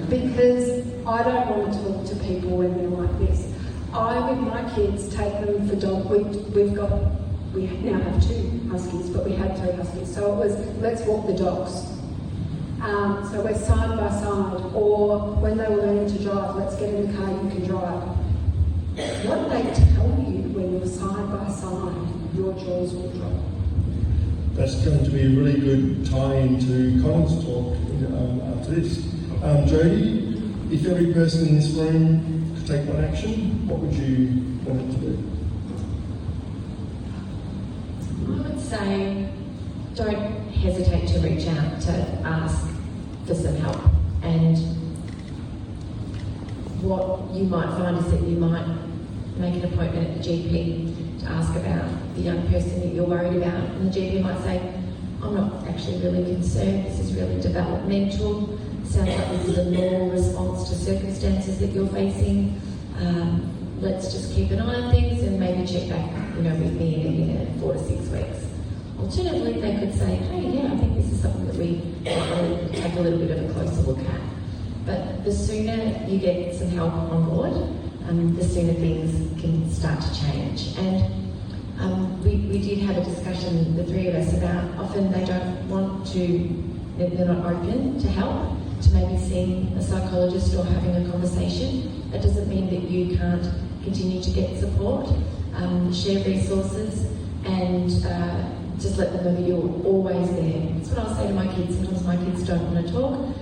E: Because I don't want to talk to people when they're like this. I, with my kids, take them for dog. We now have 2 huskies, but we had 3 huskies. So it was, let's walk the dogs. So we're side by side. Or when they were learning to drive, let's get in the car, you can drive. What they tell you when you're side by side, your jaws will drop.
B: That's going to be a really good tie-in to Colin's talk after this. Jodie, if every person in this room could take one action, what would you want it to be?
D: I would say don't hesitate to reach out to ask for some help. And what you might find is that you might make an appointment at the GP to ask about the young person that you're worried about, and the GP might say, I'm not actually really concerned, this is really developmental, sounds like this is a normal response to circumstances that you're facing, let's just keep an eye on things and maybe check back with me in 4 to 6 weeks. Alternatively, they could say, hey, yeah, I think this is something that we take a little bit of a closer look at. But the sooner you get some help on board, the sooner things can start to change. And we did have a discussion, the 3 of us, about often they don't want to, they're not open to help, to maybe seeing a psychologist or having a conversation. That doesn't mean that you can't continue to get support, share resources, and just let them know that you're always there. That's what I'll say to my kids. Sometimes my kids don't want to talk.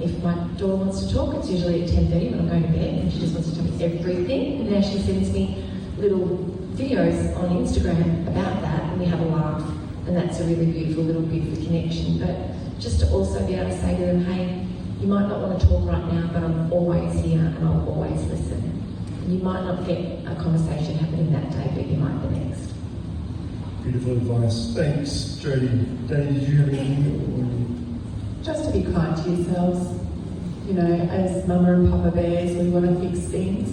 D: If my daughter wants to talk, it's usually at 10:30 when I'm going to bed, and she just wants to tell me everything. And now she sends me little videos on Instagram about that, and we have a laugh. And that's a really beautiful little bit of a connection. But just to also be able to say to them, hey, you might not want to talk right now, but I'm always here and I'll always listen. You might not get a conversation happening that day, but you might the next.
B: Beautiful advice. Thanks, Jodie. Danny, did you have anything?
C: Just to be kind to yourselves. As mama and papa bears, we want to fix things.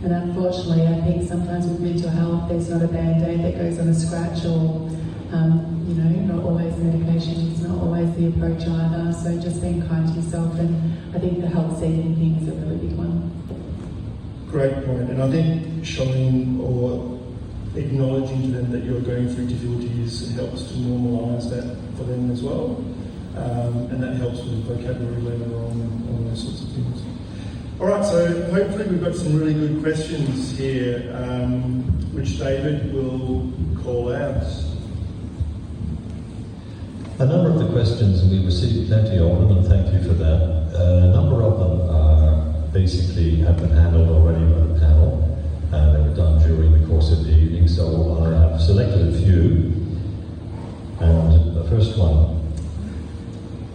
C: And unfortunately, I think sometimes with mental health, there's not a band-aid that goes on a scratch or You know, not always medication is not always the approach either. So just being kind to yourself, and I think the health seeking thing is a really big one.
B: Great point. And I think showing or acknowledging to them that you're going through difficulties helps to normalise that for them as well. And that helps with vocabulary later on and all those sorts of things. All right, so hopefully we've got some really good questions here, which David will call out.
F: A number of the questions, and we received plenty of them, and thank you for that. A number of them are basically have been handled already by the panel. They were done during the course of the evening, so I have selected a few. And the first one,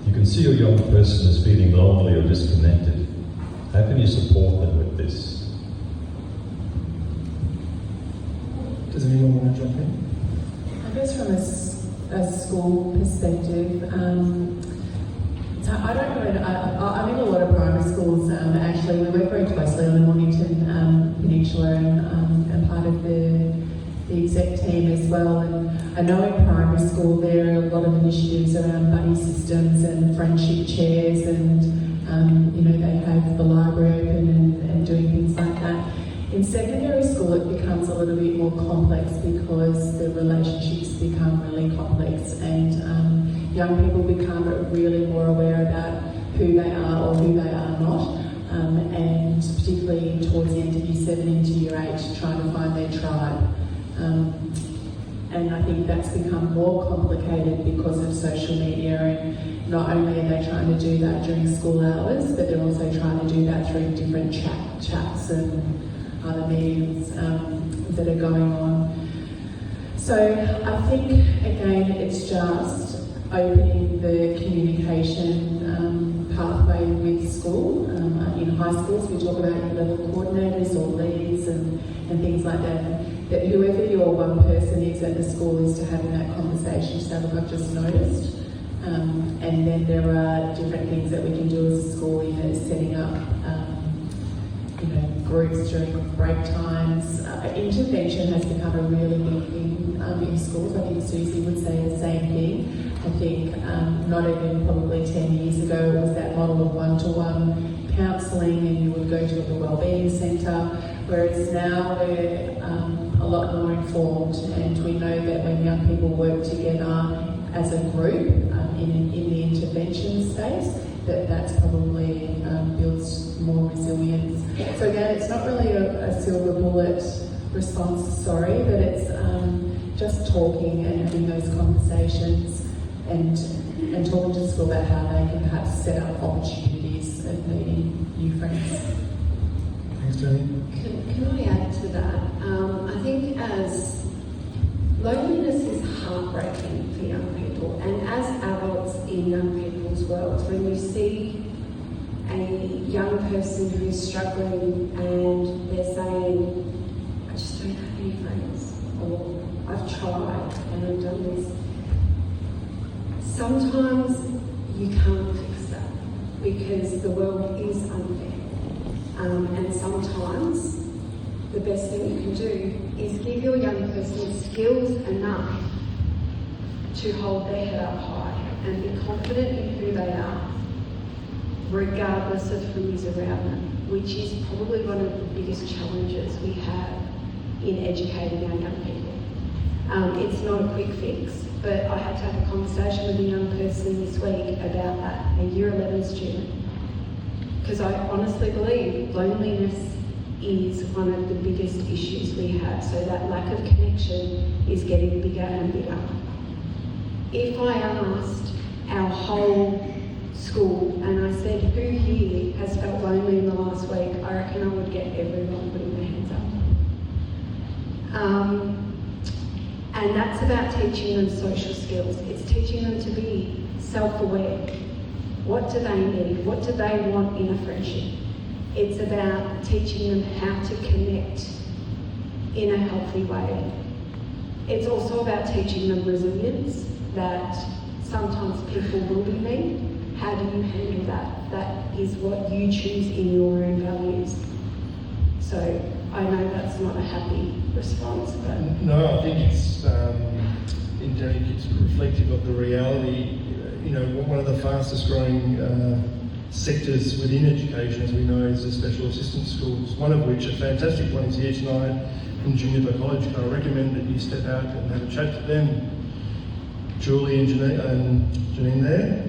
F: you can see a young person is feeling lonely or disconnected. How can you support them with this?
B: Does anyone want to jump in?
C: I guess from a school perspective, so I don't know, I'm in a lot of primary schools. Actually, we work very closely on the Mornington Peninsula and part of the exec team as well. And I know in primary school there are a lot of initiatives around buddy systems and friendship chairs, and you know, they have the library open and doing things like that. In secondary school, it becomes a little bit more complex because the relationships become really complex, and young people become really more aware about who they are or who they are not, and particularly towards the end of Year 7 into Year 8, trying to find their tribe. And I think that's become more complicated because of social media, and not only are they trying to do that during school hours, but they're also trying to do that through different chats and other meetings that are going on. So I think, again, it's just opening the communication pathway with school. In high schools, we talk about your level coordinators or leads and things like that. That whoever your one person is at the school is to having that conversation, say, look, I've just noticed. And then there are different things that we can do as a school, you know, setting up groups during break times. Intervention has become a really big thing in schools. I think Susie would say the same thing. I think not even probably 10 years ago it was that model of one-to-one counselling, and you would go to the wellbeing centre, whereas now we're a lot more informed, and we know that when young people work together as a group in the intervention space, that's probably builds more resilience. So again, it's not really a silver bullet response, but it's just talking and having those conversations and talking to school about how they can perhaps set up opportunities and meeting new friends.
B: Thanks, Jenny.
E: Can I add to that? I think as loneliness is heartbreaking for young people, and as adults in young people's worlds, when you see a young person who's struggling and they're saying, I just don't have any friends, or I've tried and I've done this. Sometimes you can't fix that because the world is unfair. And sometimes the best thing you can do is give your young person skills enough to hold their head up high and be confident in who they are, regardless of who is around them, which is probably one of the biggest challenges we have in educating our young people. It's not a quick fix, but I had to have a conversation with a young person this week about that, a Year 11 student, because I honestly believe loneliness is one of the biggest issues we have. So that lack of connection is getting bigger and bigger. If I asked our whole school and I said, who here has felt lonely in the last week, I reckon I would get everyone putting their hands up. And that's about teaching them social skills. It's teaching them to be self-aware. What do they need? What do they want in a friendship? It's about teaching them how to connect in a healthy way. It's also about teaching them resilience, that sometimes people will be mean. How do you handle that? That is what you choose in your own values. So I know that's not a happy response, but...
B: No, I think in Danny, it's reflective of the reality. You know, one of the fastest growing sectors within education, as we know, is the special assistance schools, one of which, a fantastic one, is here tonight in Junior College. I recommend that you step out and have a chat to them. Julie and Janine there.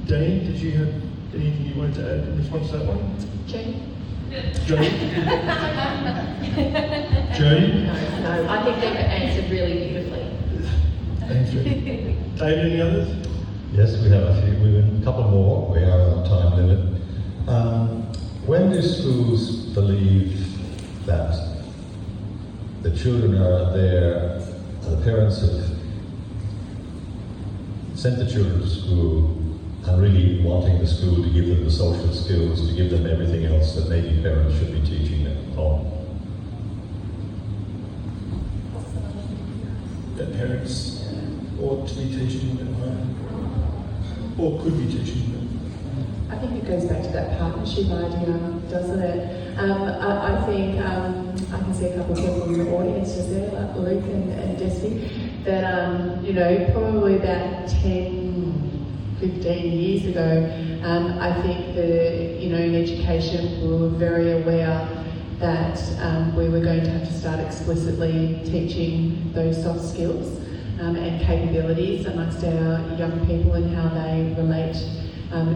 B: Danny, did you have anything you wanted to add in response to that one?
D: Jane?
B: Jody? Jody?
D: No, I think they've answered really beautifully.
B: Thanks, Jody. David, any others?
F: Yes, we have a few. We have a couple more. We are on time limit. When do schools believe that the children are there, the parents have sent the children to school and really wanting the school to give them the social skills, to give them everything else that maybe parents should be teaching them at home?
B: That parents ought to be teaching them at home, or could be teaching them.
C: I think it goes back to that partnership idea, doesn't it? I think I can see a couple of people in the audience just there, like Luke and Desi, that you know, probably about 10, 15 years ago, I think in education we were very aware that we were going to have to start explicitly teaching those soft skills and capabilities amongst our young people and how they relate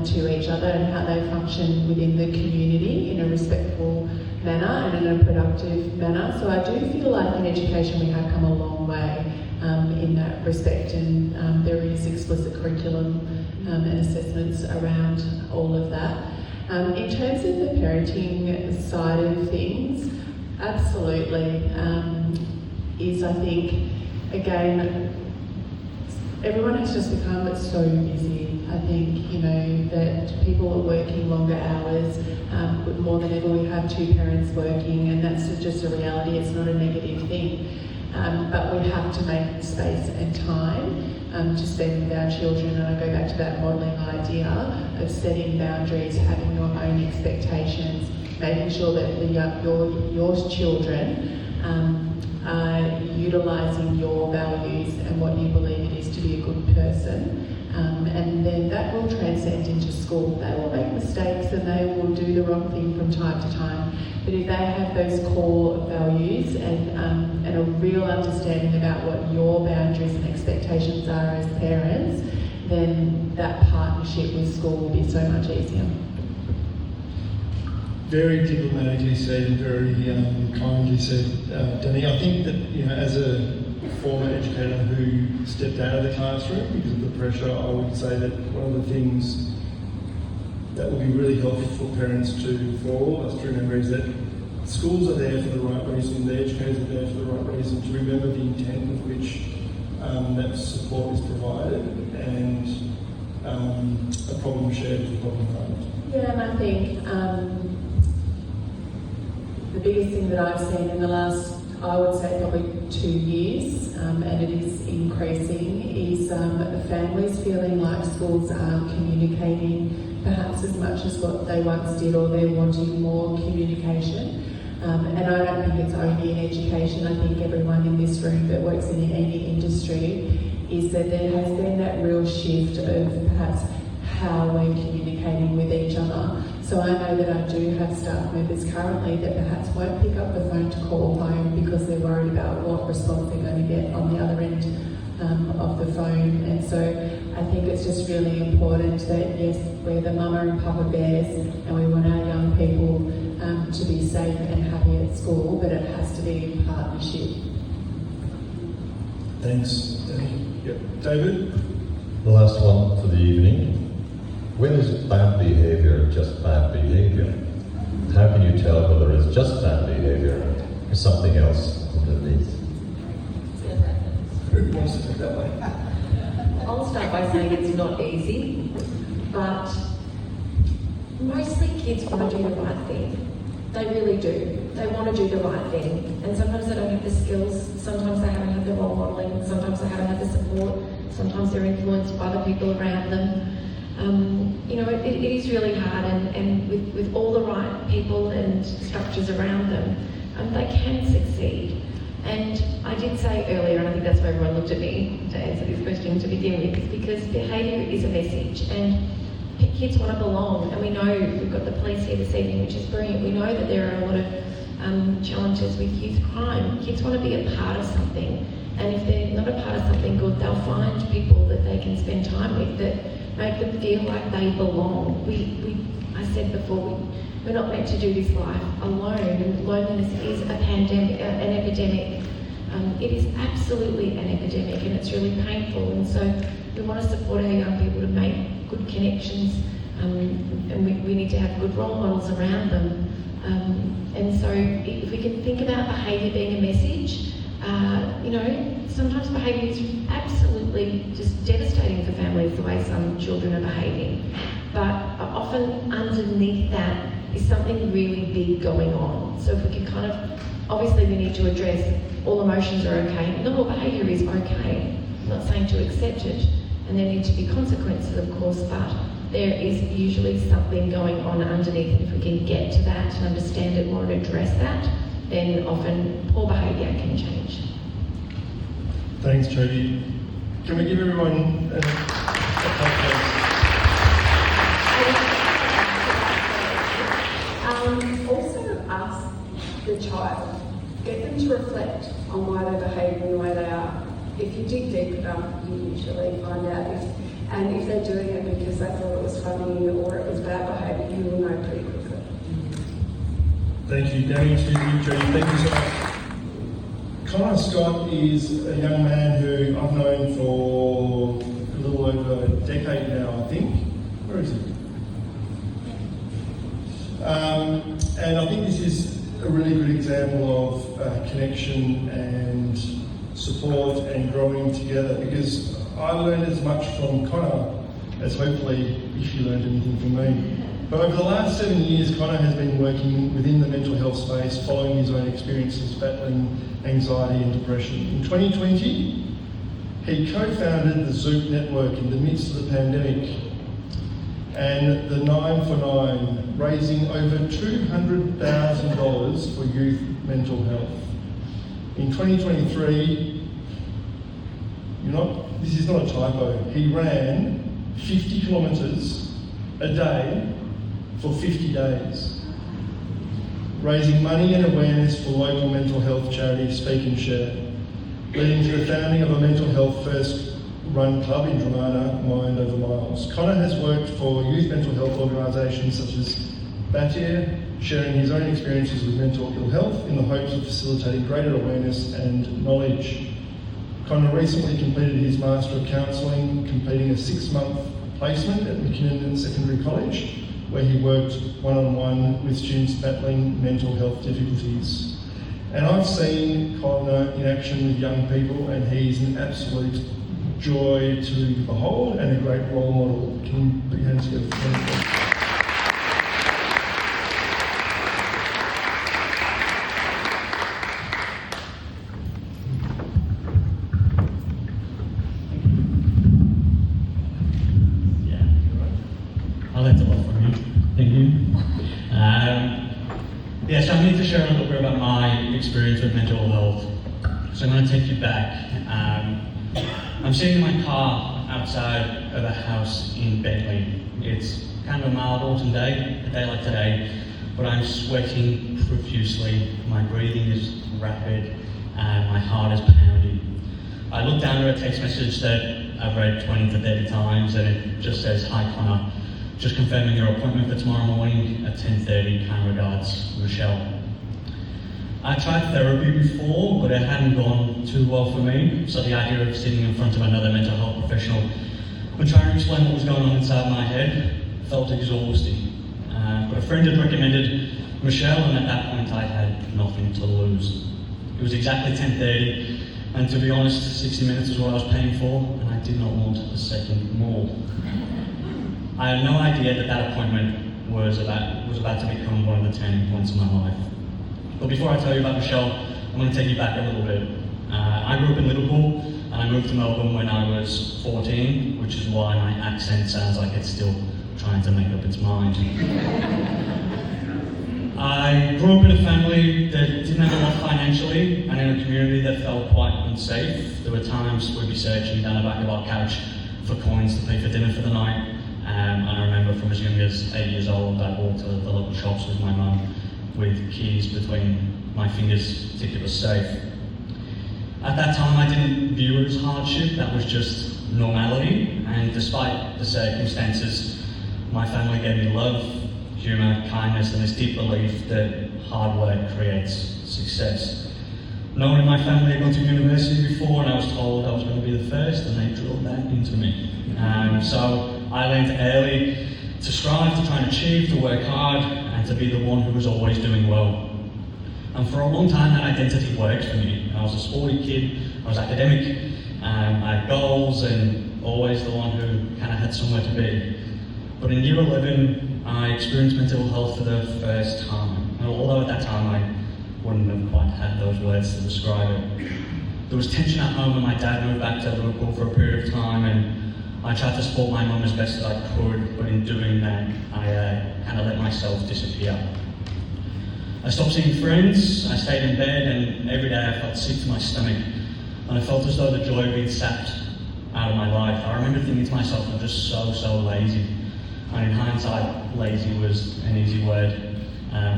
C: to each other and how they function within the community in a respectful manner and in a productive manner. So I do feel like in education we have come a long way in that respect, and there is explicit curriculum and assessments around all of that. In terms of the parenting side of things, absolutely is, I think, again, everyone has just become so busy. I think, that people are working longer hours. More than ever, we have two parents working, and that's just a reality. It's not a negative thing. But we have to make space and time to spend with our children. And I go back to that modelling idea of setting boundaries, having your own expectations, making sure that your children are utilising your values and what you believe it is to be a good person. And then that will transcend into school. They will make mistakes and they will do the wrong thing from time to time. But if they have those core values and a real understanding about what your boundaries and expectations are as parents, then that partnership with school will be so much easier.
B: Very diplomatically said and very kindly said, Danny. I think that, as a former educator who stepped out of the classroom because of the pressure, I would say that one of the things that would be really helpful for parents for all of us to remember is that schools are there for the right reason, the educators are there for the right reason, to remember the intent with which that support is provided, and a problem shared is a problem solved.
C: Yeah, and I think the biggest thing that I've seen in the last, I would say probably 2 years, and it is increasing, is families feeling like schools aren't communicating perhaps as much as what they once did, or they're wanting more communication. And I don't think it's only in education. I think everyone in this room that works in any industry is that there has been that real shift of perhaps how we're communicating with each other. So I know that I do have staff members currently that perhaps won't pick up the phone to call home because they're worried about what response they're going to get on the other end of the phone. And so I think it's just really important that, yes, we're the mama and papa bears and we want our young people to be safe and happy at school, but it has to be in partnership.
B: Thanks, Danny. Yep. David?
F: The last one for the evening. When is bad behaviour just bad behaviour? How can you tell whether it's just bad behaviour or something else underneath?
B: Who wants to take that way?
D: I'll start by saying it's not easy, but mostly kids want to do the right thing. They really do. They want to do the right thing. And sometimes they don't have the skills, sometimes they haven't had the role modelling, sometimes they haven't had the support, sometimes they're influenced by the people around them. It is really hard, and with all the right people and structures around them, they can succeed. And I did say earlier, and I think that's why everyone looked at me to answer this question to begin with, is because behaviour is a message, and kids want to belong. And we know, we've got the police here this evening, which is brilliant. We know that there are a lot of challenges with youth crime. Kids want to be a part of something, and if they're not a part of something good, they'll find people that they can spend time with that make them feel like they belong. I said before, we're not meant to do this life alone, and loneliness is a pandemic, an epidemic. It is absolutely an epidemic, and it's really painful. And so we want to support our young people to make good connections, and we need to have good role models around them. And so if we can think about behaviour being a message, sometimes behaviour is absolutely just devastating for families, the way some children are behaving. But often underneath that is something really big going on. So if we can obviously we need to address all emotions are okay. Not all behaviour is okay. I'm not saying to accept it, and there need to be consequences, of course, but there is usually something going on underneath, and if we can get to that and understand it more and address that, then often poor behaviour can change.
B: Thanks, Jodie. Can we give everyone a clap,
E: Also ask the child, get them to reflect on why they're behaving the way they are. If you dig deep enough, you usually find out if they're doing it because they thought it was funny or it was bad behaviour, you will know pretty quickly.
B: Thank you, Danny, to you, Jodie. Thank you so much. Connor Scott is a young man who I've known for a little over a decade now, I think. Where is he? And I think this is a really good example of connection and support and growing together, because I learned as much from Connor as hopefully if you learned anything from me. But over the last 7 years, Connor has been working within the mental health space, following his own experiences battling anxiety and depression. In 2020, he co-founded the Zoop network in the midst of the pandemic, and the 9 for 9, raising over $200,000 for youth mental health. In 2023, this is not a typo, he ran 50 kilometres a day for 50 days, raising money and awareness for local mental health charity Speak and Share, leading to the founding of a mental health first run club in Dramana, Mind Over Miles. Connor has worked for youth mental health organisations such as Batir, sharing his own experiences with mental ill health in the hopes of facilitating greater awareness and knowledge. Connor recently completed his Master of Counselling, completing a 6-month placement at McKinnon Secondary College, where he worked one-on-one with students battling mental health difficulties. And I've seen Connor in action with young people, and he's an absolute joy to behold and a great role model. Can you put your hands together for Connor?
G: That's a lot from you. Thank you. So I'm here to share a little bit about my experience with mental health. So I'm going to take you back. I'm sitting in my car outside of a house in Bentley. It's kind of a mild autumn day, a day like today, but I'm sweating profusely. My breathing is rapid and my heart is pounding. I look down at a text message that I've read 20 to 30 times, and it just says, "Hi Connor, just confirming your appointment for tomorrow morning at 10:30, kind regards, Michelle." I tried therapy before, but it hadn't gone too well for me, so the idea of sitting in front of another mental health professional and trying to explain what was going on inside my head felt exhausting. But a friend had recommended Michelle, and at that point I had nothing to lose. It was exactly 10:30, and to be honest, 60 minutes was what I was paying for, and I did not want a second more. I had no idea that appointment was about to become one of the turning points of my life. But before I tell you about Michelle, I'm going to take you back a little bit. I grew up in Liverpool, and I moved to Melbourne when I was 14, which is why my accent sounds like it's still trying to make up its mind. I grew up in a family that didn't have a lot financially and in a community that felt quite unsafe. There were times we'd be searching down the back of our couch for coins to pay for dinner for the night. And I remember from as young as 8 years old, I'd walk to the local shops with my mum with keys between my fingers to keep us safe. At that time, I didn't view it as hardship, that was just normality. And despite the circumstances, my family gave me love, humour, kindness, and this deep belief that hard work creates success. No one in my family had gone to university before, and I was told I was going to be the first, and they drilled that into me. So I learned early to strive, to try and achieve, to work hard, and to be the one who was always doing well. And for a long time, that identity worked for me. I was a sporty kid, I was academic, I had goals, and always the one who kind of had somewhere to be. But in year 11, I experienced mental health for the first time. And although at that time I wouldn't have quite had those words to describe it. There was tension at home, and my dad moved back to Liverpool for a period of time, and I tried to support my mum as best as I could, but in doing that, I kind of let myself disappear. I stopped seeing friends, I stayed in bed, and every day I felt sick to my stomach, and I felt as though the joy had been sapped out of my life. I remember thinking to myself, I'm just so lazy. And in hindsight, lazy was an easy word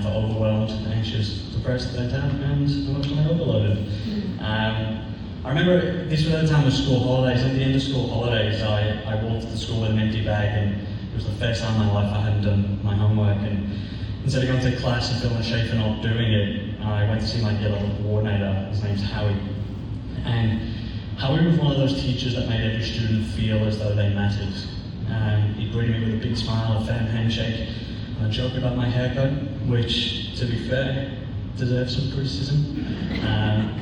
G: for overwhelmed, anxious, depressed, burnt out, and emotionally overloaded. I remember this was at the time of school holidays. At the end of school holidays, I walked to school with an empty bag, and it was the first time in my life I hadn't done my homework. And instead of going to class and feeling ashamed for not doing it, I went to see my year level coordinator. His name's Howie. And Howie was one of those teachers that made every student feel as though they mattered. He greeted me with a big smile, a firm handshake, and a joke about my haircut, which, to be fair, deserves some criticism.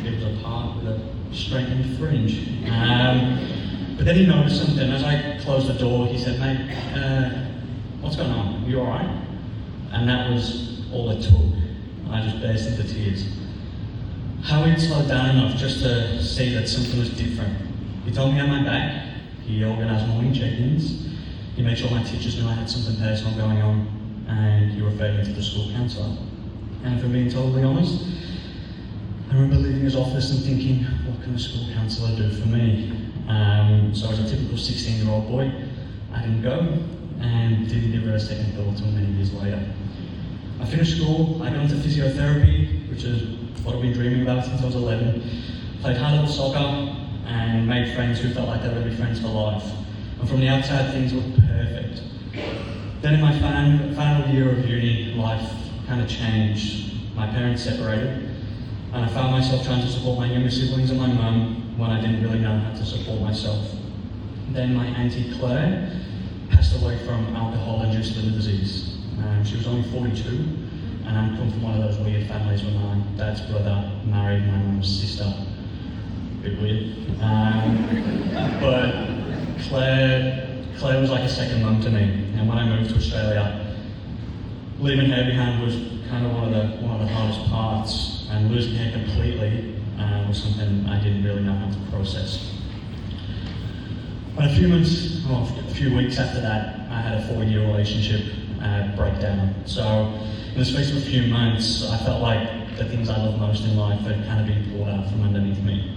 G: It was a part with a straightened fringe. But then he noticed something. As I closed the door, he said, "Mate, what's going on? Are you alright?" And that was all it took. I just burst into tears. Howie slowed down enough just to see that something was different. He told me I had my back. He organised morning check-ins. He made sure my teachers knew I had something personal going on, and he referred me to the school counsellor. And if I'm being totally honest, I remember leaving his office and thinking, what can a school counsellor do for me? So as a typical 16-year-old boy, I didn't go, and didn't give her a second thought until many years later. I finished school, I got into physiotherapy, which is what I've been dreaming about since I was 11. Played high-level soccer, and made friends who felt like they were going to be friends for life. And from the outside, things looked perfect. Then in my final year of uni, life kind of changed. My parents separated, and I found myself trying to support my younger siblings and my mum when I didn't really know how to support myself. Then my auntie Claire passed away from alcohol-induced liver disease. She was only 42, and I come from one of those weird families where my dad's brother married my mum's sister. A bit weird. But Claire was like a second mum to me, and when I moved to Australia, leaving her behind was kind of one of the hardest parts, and losing her completely was something I didn't really know how to process. But a few weeks after that, I had a 4-year relationship breakdown. So in the space of a few months, I felt like the things I love most in life had kind of been pulled out from underneath me.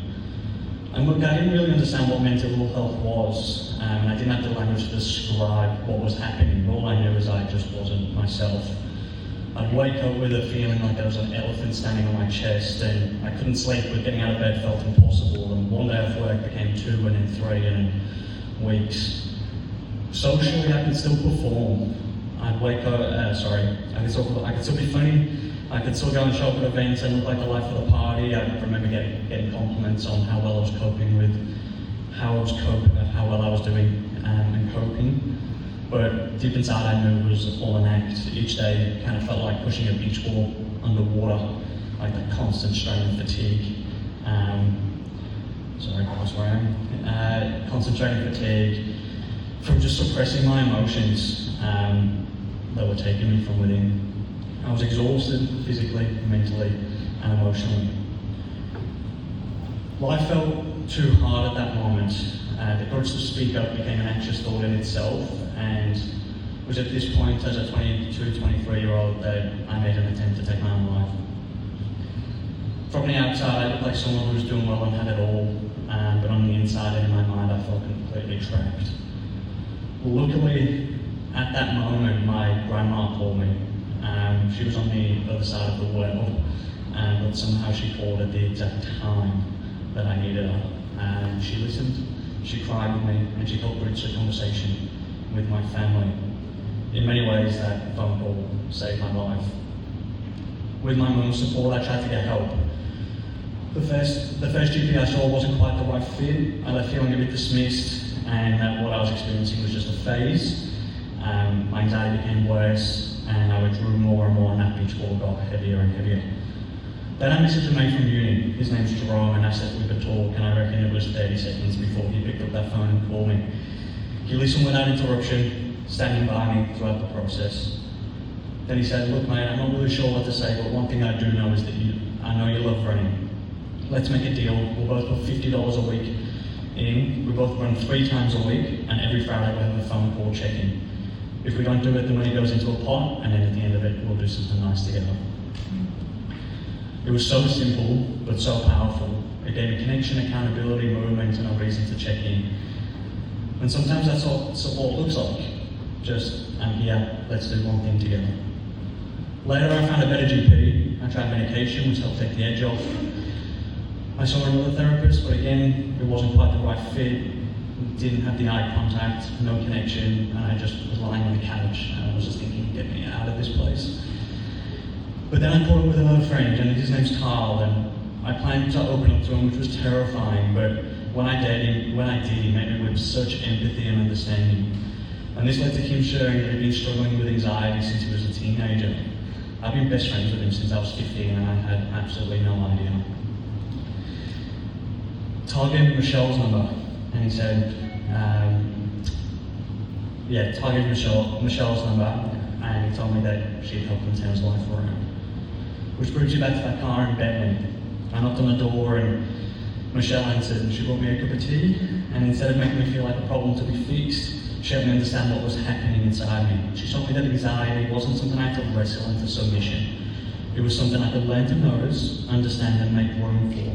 G: And look, I didn't really understand what mental health was, and I didn't have the language to describe what was happening. All I knew is I just wasn't myself. I'd wake up with a feeling like there was an elephant standing on my chest, and I couldn't sleep, but getting out of bed felt impossible. And one day of work became 2, and then 3, and in weeks. Socially, I could still perform. I'd wake up, I could still be funny. I could still go and show up at events and look like the life of the party. I remember getting compliments on how well I was coping with, how well I was doing and coping. But deep inside I knew it was all an act. Each day kind of felt like pushing a beach ball underwater, like that constant strain and fatigue. Constant strain and fatigue from just suppressing my emotions that were taking me from within. I was exhausted physically, mentally, and emotionally. Life felt too hard at that moment. The courage to speak up became an anxious thought in itself, and it was at this point, as a 22, 23-year-old, that I made made an attempt to take my own life. From the outside, I looked like someone who was doing well and had it all, but on the inside and in my mind, I felt completely trapped. Luckily, at that moment, my grandma called me. She was on the other side of the world, but somehow she called at the exact time that I needed her. And she listened, she cried with me, and she helped bridge the conversation with my family. In many ways, that phone call saved my life. With my mum's support, I tried to get help. The first GP I saw wasn't quite the right fit. I left feeling a bit dismissed, and that what I was experiencing was just a phase. My anxiety became worse, and I withdrew more and more, and that beach ball got heavier and heavier. Then I messaged a mate from uni. His name's Jerome, and I said we could talk, and I reckon it was 30 seconds before he picked up that phone and called me. He listened without interruption, standing by me throughout the process. Then he said, "Look, mate, I'm not really sure what to say, but one thing I do know is that I know you love running. Let's make a deal. We'll both put $50 a week in. We both run 3 times a week, and every Friday we'll have a phone call check-in. If we don't do it, the money goes into a pot, and then at the end of it, we'll do something nice together." It was so simple, but so powerful. It gave me connection, accountability, movement, and a reason to check in. And sometimes that's what support looks like. Just, I'm here, let's do one thing together. Later, I found a better GP. I tried medication, which helped take the edge off. I saw another therapist, but again, it wasn't quite the right fit. Didn't have the eye contact, no connection, and I just was lying on the couch, and I was just thinking, get me out of this place. But then I caught up with another friend, and his name's Carl, and I planned to open up to him, which was terrifying, but when I did, he met me with such empathy and understanding. And this led to him sharing that he'd been struggling with anxiety since he was a teenager. I've been best friends with him since I was 15, and I had absolutely no idea. Tal gave me Michelle's number, and he said, Tal gave me Michelle's number, and he told me that she'd helped him turn his life around. Which brings you back to that car in Bentley. I knocked on the door, and Michelle answered, and she brought me a cup of tea, and instead of making me feel like a problem to be fixed, she helped me understand what was happening inside me. She taught me that anxiety wasn't something I had to wrestle into submission. It was something I could learn to notice, understand, and make room for.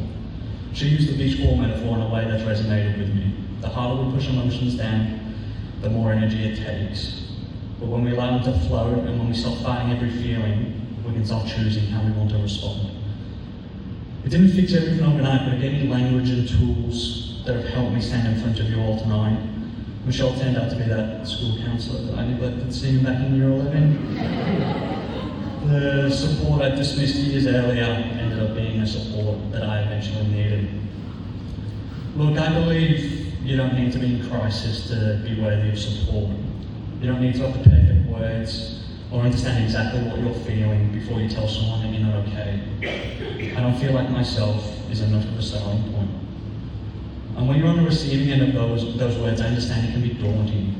G: She used the beach ball metaphor in a way that resonated with me. The harder we push emotions down, the more energy it takes. But when we allow them to float, and when we stop fighting every feeling, we can start choosing how we want to respond. It didn't fix everything overnight, but it gave me language and tools that have helped me stand in front of you all tonight. Michelle turned out to be that school counsellor that I neglected seeing back in year 11. The support I dismissed years earlier ended up being a support that I eventually needed. Look, I believe you don't need to be in crisis to be worthy of support. You don't need to have the perfect words or understand exactly what you're feeling before you tell someone that you're not okay. I don't feel like myself is enough of a starting point. And when you're on the receiving end of those words, I understand it can be daunting.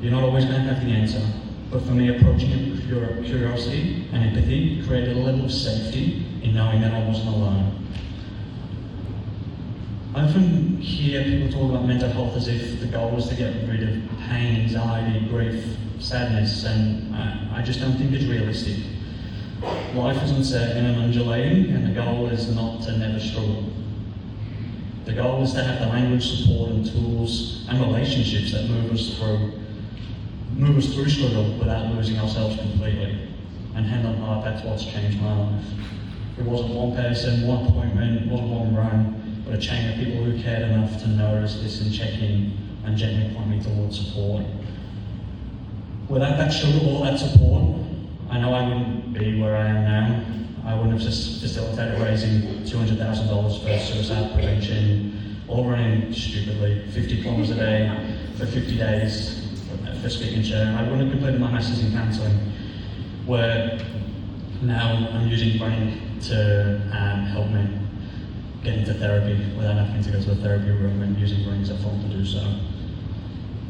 G: You're not always going to have the answer, but for me, approaching it with curiosity and empathy created a level of safety in knowing that I wasn't alone. I often hear people talk about mental health as if the goal is to get rid of pain, anxiety, grief, sadness, and I just don't think it's realistic. Life is uncertain and undulating, and the goal is not to never struggle. The goal is to have the language, support, and tools and relationships that move us through struggle without losing ourselves completely. And hand on heart, that's what's changed my life. It wasn't one person, one appointment, it wasn't one run, but a chain of people who cared enough to notice, listen, check in, and gently point me towards support. Without that struggle or that support, I know I wouldn't be where I am now. I wouldn't have just facilitated raising $200,000 for suicide prevention, or running stupidly 50 kilometers a day for 50 days for Speak and Share. I wouldn't have completed my master's in counselling, where now I'm using running to help me get into therapy without having to go to a therapy room, and using running as a form to do so.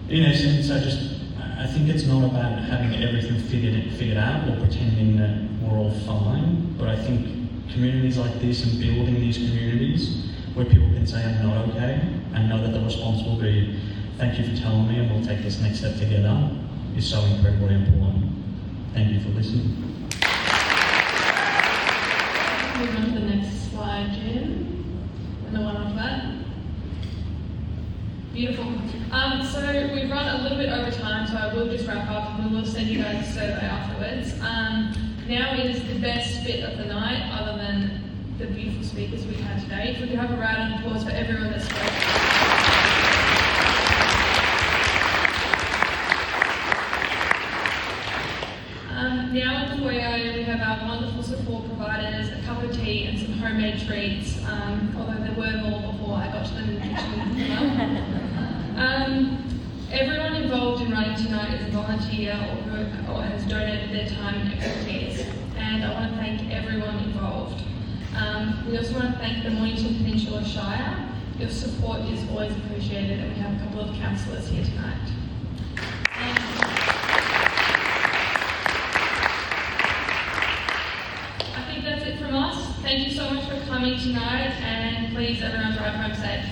G: In essence, I think it's not about having everything figured out or pretending that we're all fine, but I think communities like this and building these communities where people can say I'm not okay and know that the response will be thank you for telling me and we'll take this next step together is so incredibly important. Thank you for listening.
A: move on to the next slide, Jen, and the one after that. Beautiful. So we've run a little bit over time, so I will just wrap up and we will send you guys a survey afterwards. Now is the best bit of the night, other than the beautiful speakers we had today. If we could have a round of applause for everyone that spoke. Now in the foyer we have our wonderful support providers, a cup of tea and some homemade treats, although there were more before I got to them in the kitchen. Everyone involved in running tonight is a volunteer or has donated their time and expertise, and I want to thank everyone involved. We also want to thank the Mornington Peninsula Shire. Your support is always appreciated, and we have a couple of councillors here tonight. That's it from us. Thank you so much for coming tonight, and please everyone drive home safe.